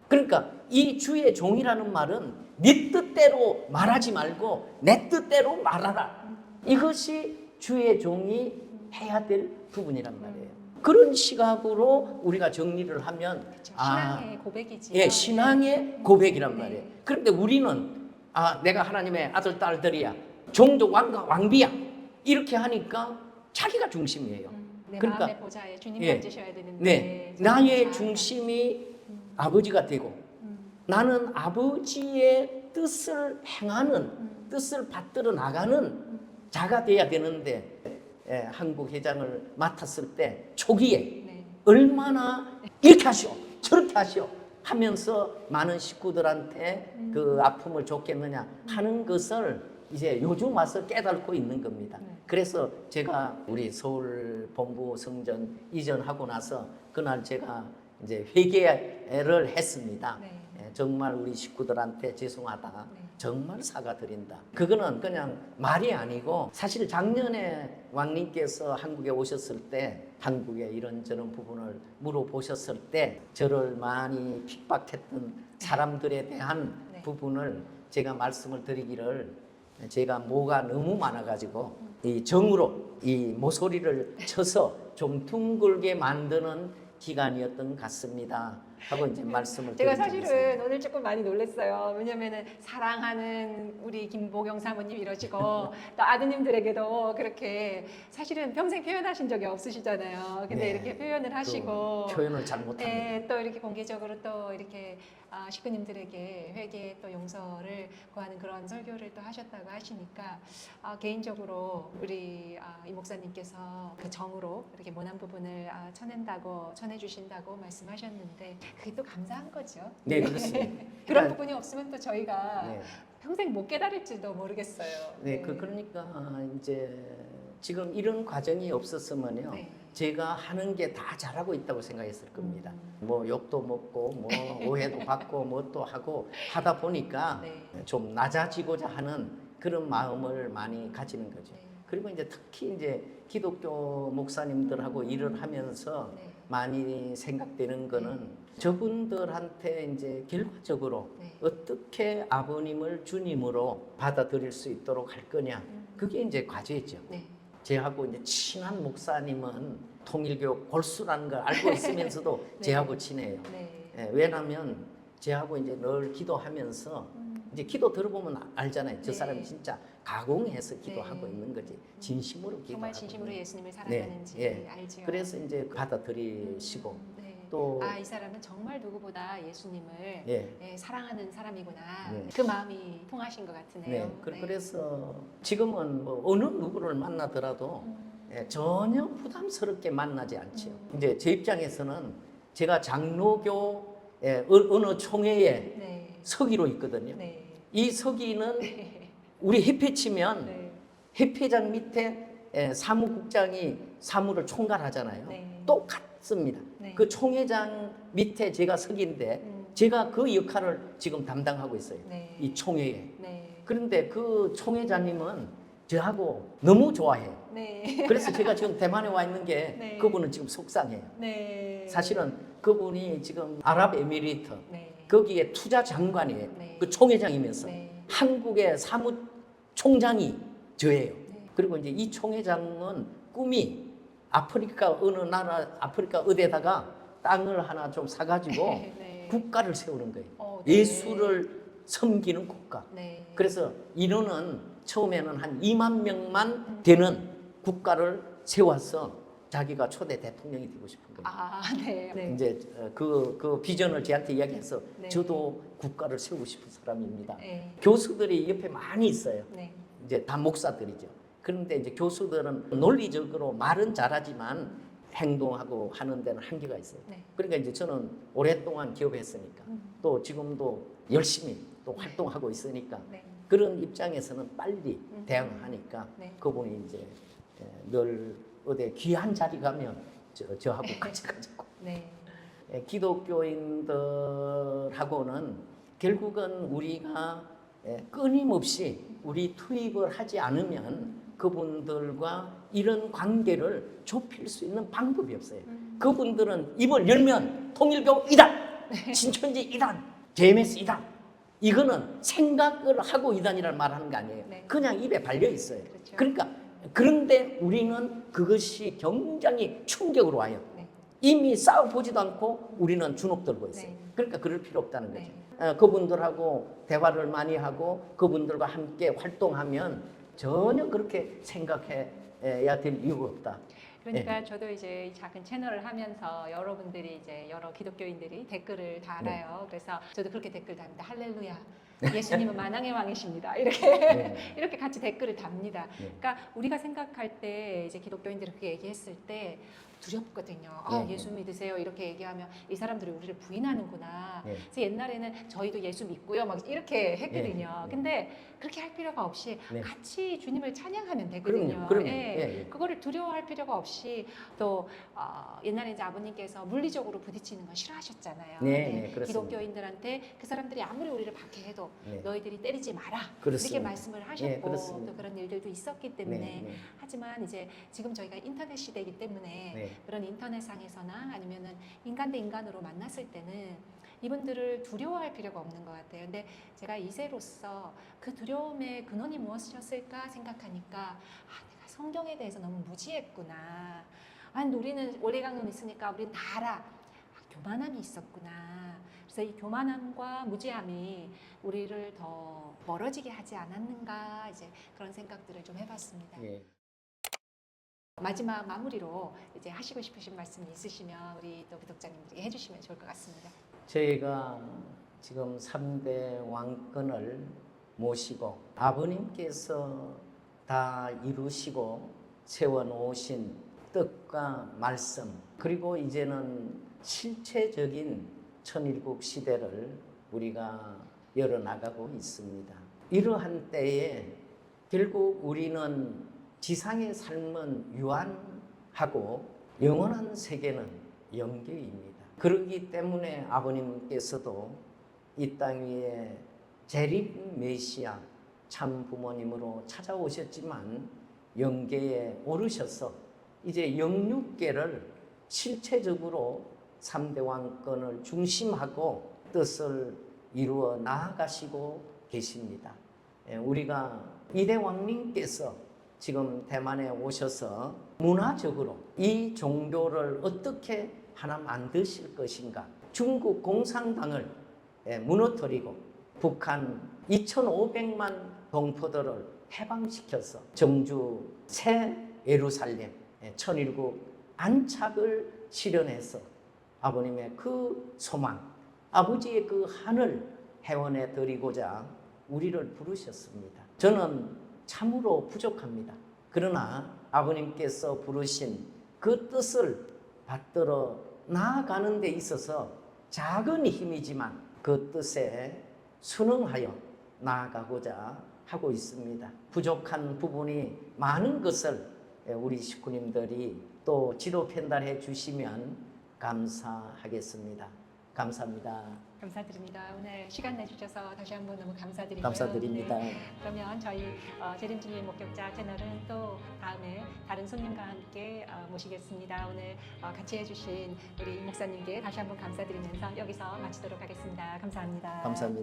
그러니까 이 주의 종이라는 말은 네 뜻대로 말하지 말고 내 뜻대로 말하라. 이것이 주의 종이 해야 될 부분이란 말이에요. 그런 시각으로 우리가 정리를 하면 그렇죠. 신앙의 고백이지요. 예, 신앙의 고백이란 네. 말이에요. 그런데 우리는 내가 하나님의 아들 딸들이야. 종족 왕비야. 이렇게 하니까 자기가 중심이에요. 내 그러니까 마음의 보좌에 주님 예. 앉으셔야 되는데 네, 저는 나의 잘 중심이 아버지가 되고 나는 아버지의 뜻을 행하는 뜻을 받들어 나가는 자가 돼야 되는데 한국 회장을 맡았을 때 초기에 네. 얼마나 이렇게 하시오 저렇게 하시오 하면서 많은 식구들한테 그 아픔을 줬겠느냐 하는 것을 이제 요즘 와서 깨닫고 있는 겁니다. 그래서 제가 우리 서울 본부 성전 이전하고 나서 그날 제가 이제 회개를 했습니다. 네. 정말 우리 식구들한테 죄송하다. 네. 정말 사과드린다. 그거는 그냥 말이 아니고 사실 작년에 왕님께서 한국에 오셨을 때 한국의 이런저런 부분을 물어보셨을 때 저를 많이 핍박했던 사람들에 대한 네. 부분을 제가 말씀을 드리기를 제가 뭐가 너무 많아가지고 이 정으로 이 모서리를 쳐서 좀 둥글게 만드는 기간이었던 것 같습니다. 하고 이제 말씀을 제가 드리겠습니다. 사실은 오늘 조금 많이 놀랐어요. 왜냐면은 사랑하는 우리 김보경 사모님 이러시고 또 아드님들에게도 그렇게 사실은 평생 표현하신 적이 없으시잖아요. 근데 네. 이렇게 표현을 하시고 또 표현을 잘 못합니다. 또 이렇게 공개적으로 또 이렇게 식구님들에게 회개 또 용서를 구하는 그런 설교를 또 하셨다고 하시니까 개인적으로 우리 이 목사님께서 그 정으로 이렇게 모난 부분을 전해주신다고 말씀하셨는데 그게 또 감사한 거죠. 네, 그렇습니다. 그런 그러니까 부분이 없으면 또 저희가 네. 평생 못 깨달을지도 모르겠어요. 네, 그러니까 이제 지금 이런 과정이 없었으면요. 네. 제가 하는 게 다 잘하고 있다고 생각했을 겁니다. 뭐 욕도 먹고 뭐 오해도 받고 뭐 또 하고 하다 보니까 네. 좀 낮아지고자 하는 그런 마음을 많이 가지는 거죠. 네. 그리고 이제 특히 이제 기독교 목사님들하고 일을 하면서 네. 많이 생각되는 거는 저분들한테 이제 결과적으로 네. 어떻게 아버님을 주님으로 받아들일 수 있도록 할 거냐. 그게 이제 과제죠. 네. 제하고 이제 친한 목사님은 통일교 골수라는 걸 알고 있으면서도 네. 제하고 친해요. 네. 왜냐하면 제하고 이제 늘 기도하면서 이제 기도 들어보면 알잖아요. 저 네. 사람이 진짜 가공해서 기도하고 네. 있는 거지. 진심으로 기도하고 정말 진심으로 있는 예수님을 사랑하는지 네, 예. 알죠. 그래서 이제 받아들이시고 네. 또 이 사람은 정말 누구보다 예수님을 예. 사랑하는 사람이구나. 네. 그 마음이 통하신 것 같으네요. 네. 그래서 지금은 뭐 어느 누구를 만나더라도 전혀 부담스럽게 만나지 않죠. 이제 제 입장에서는 제가 장로교 어느 총회에 네. 서기로 있거든요. 네. 이 서기는 우리 협회 치면 네. 협회장 밑에 사무국장이 사무를 총괄하잖아요. 네. 똑같습니다. 네. 그 총회장 밑에 제가 서기인데 제가 그 역할을 지금 담당하고 있어요. 네. 이 총회에. 네. 그런데 그 총회장님은 저하고 너무 좋아해요. 네. 그래서 제가 지금 대만에 와 있는 게 네. 그분은 지금 속상해요. 네. 사실은 그분이 지금 아랍에미리트 네. 거기에 투자 장관이에요. 네. 그 총회장이면서 네. 한국의 사무총장이 저예요. 네. 그리고 이제 이 총회장은 꿈이 아프리카 어느 나라 아프리카 어디에다가 땅을 하나 좀 사가지고 네. 국가를 세우는 거예요. 네. 예수를 섬기는 국가. 네. 그래서 인원은 처음에는 한 2만 명만 되는 국가를 세워서 자기가 초대 대통령이 되고 싶은 겁니다. 네. 네. 이제 그 비전을 저한테 이야기해서 네. 저도 국가를 세우고 싶은 사람입니다. 네. 교수들이 옆에 많이 있어요. 네. 이제 다 목사들이죠. 그런데 이제 교수들은 논리적으로 말은 잘하지만 행동하고 하는 데는 한계가 있어요. 네. 그러니까 이제 저는 오랫동안 기업했으니까 또 지금도 열심히 또 활동하고 있으니까 네. 그런 입장에서는 빨리 대응하니까 네. 그분이 이제 늘 어디 귀한 자리 가면 저하고 같이 가자고. 네. 기독교인들하고는 결국은 우리가 끊임없이 우리 투입을 하지 않으면 그분들과 이런 관계를 좁힐 수 있는 방법이 없어요. 그분들은 입을 열면 통일교 이단, 신천지 이단, JMS 이단. 이거는 생각을 하고 이단이라는 말하는 거 아니에요. 네. 그냥 입에 발려 있어요. 그렇죠. 그러니까 그런데 우리는 그것이 굉장히 충격으로 와요. 네. 이미 싸워보지도 않고 우리는 주눅 들고 있어요. 네. 그러니까 그럴 필요 없다는 거죠. 네. 그분들하고 대화를 많이 하고 그분들과 함께 활동하면 전혀 그렇게 생각해야 될 이유가 없다. 그러니까 저도 이제 이 작은 채널을 하면서 여러분들이 이제 여러 기독교인들이 댓글을 달아요. 그래서 저도 그렇게 댓글 답니다. 할렐루야. 예수님은 만왕의 왕이십니다. 이렇게 네. 이렇게 같이 댓글을 답니다. 네. 그러니까 우리가 생각할 때 이제 기독교인들이 그렇게 얘기했을 때 두렵거든요. 네. 예수 믿으세요. 이렇게 얘기하면 이 사람들이 우리를 부인하는구나. 네. 그래서 옛날에는 저희도 예수 믿고요. 막 이렇게 했거든요. 네. 근데 그렇게 할 필요가 없이 네. 같이 주님을 찬양하면 되거든요. 그럼요. 예. 예. 그거를 두려워할 필요가 없이 또 옛날에 이제 아버님께서 물리적으로 부딪히는 건 싫어하셨잖아요. 네, 네, 그렇습니다. 기독교인들한테 그 사람들이 아무리 우리를 박해해도 네. 너희들이 때리지 마라. 그렇습니다. 이렇게 말씀을 하셨고 네, 그렇습니다. 또 그런 일들도 있었기 때문에 네. 하지만 이제 지금 저희가 인터넷 시대이기 때문에 네. 그런 인터넷상에서나 아니면은 인간 대 인간으로 만났을 때는 이분들을 두려워할 필요가 없는 것 같아요. 근데 제가 2세로서 그 두려움의 근원이 무엇이었을까 생각하니까 내가 성경에 대해서 너무 무지했구나. 아니 우리는 원리강론 있으니까 우리는 다 알아. 교만함이 있었구나. 그래서 이 교만함과 무지함이 우리를 더 멀어지게 하지 않았는가 이제 그런 생각들을 좀 해봤습니다. 예. 마지막 마무리로 이제 하시고 싶으신 말씀이 있으시면 우리 또 구독자님들에게 해주시면 좋을 것 같습니다. 저희가 지금 3대 왕권을 모시고 아버님께서 다 이루시고 세워놓으신 뜻과 말씀 그리고 이제는 실체적인 천일국 시대를 우리가 열어나가고 있습니다. 이러한 때에 결국 우리는 지상의 삶은 유한하고 영원한 세계는 영계입니다. 그렇기 때문에 아버님께서도 이 땅 위에 재림 메시아 참 부모님으로 찾아오셨지만 영계에 오르셔서 이제 영육계를 실체적으로 3대 왕권을 중심하고 뜻을 이루어 나아가시고 계십니다. 우리가 이대 왕님께서 지금 대만에 오셔서 문화적으로 이 종교를 어떻게 하나 만드실 것인가. 중국 공산당을 무너뜨리고 북한 2,500만 동포들을 해방시켜서 정주 새 예루살렘 천일국 안착을 실현해서 아버님의 그 소망, 아버지의 그 하늘 회원해 드리고자 우리를 부르셨습니다. 저는 참으로 부족합니다. 그러나 아버님께서 부르신 그 뜻을 받들어 나아가는 데 있어서 작은 힘이지만 그 뜻에 순응하여 나아가고자 하고 있습니다. 부족한 부분이 많은 것을 우리 식구님들이 또 지도 편달해 주시면 감사하겠습니다. 감사합니다. 감사드립니다. 오늘 시간 내주셔서 다시 한번 너무 감사드리고요. 감사드립니다. 네, 그러면 저희 재림주의 목격자 채널은 또 다음에 다른 손님과 함께 모시겠습니다. 오늘 같이 해주신 우리 임 목사님께 다시 한번 감사드리면서 여기서 마치도록 하겠습니다. 감사합니다. 감사합니다.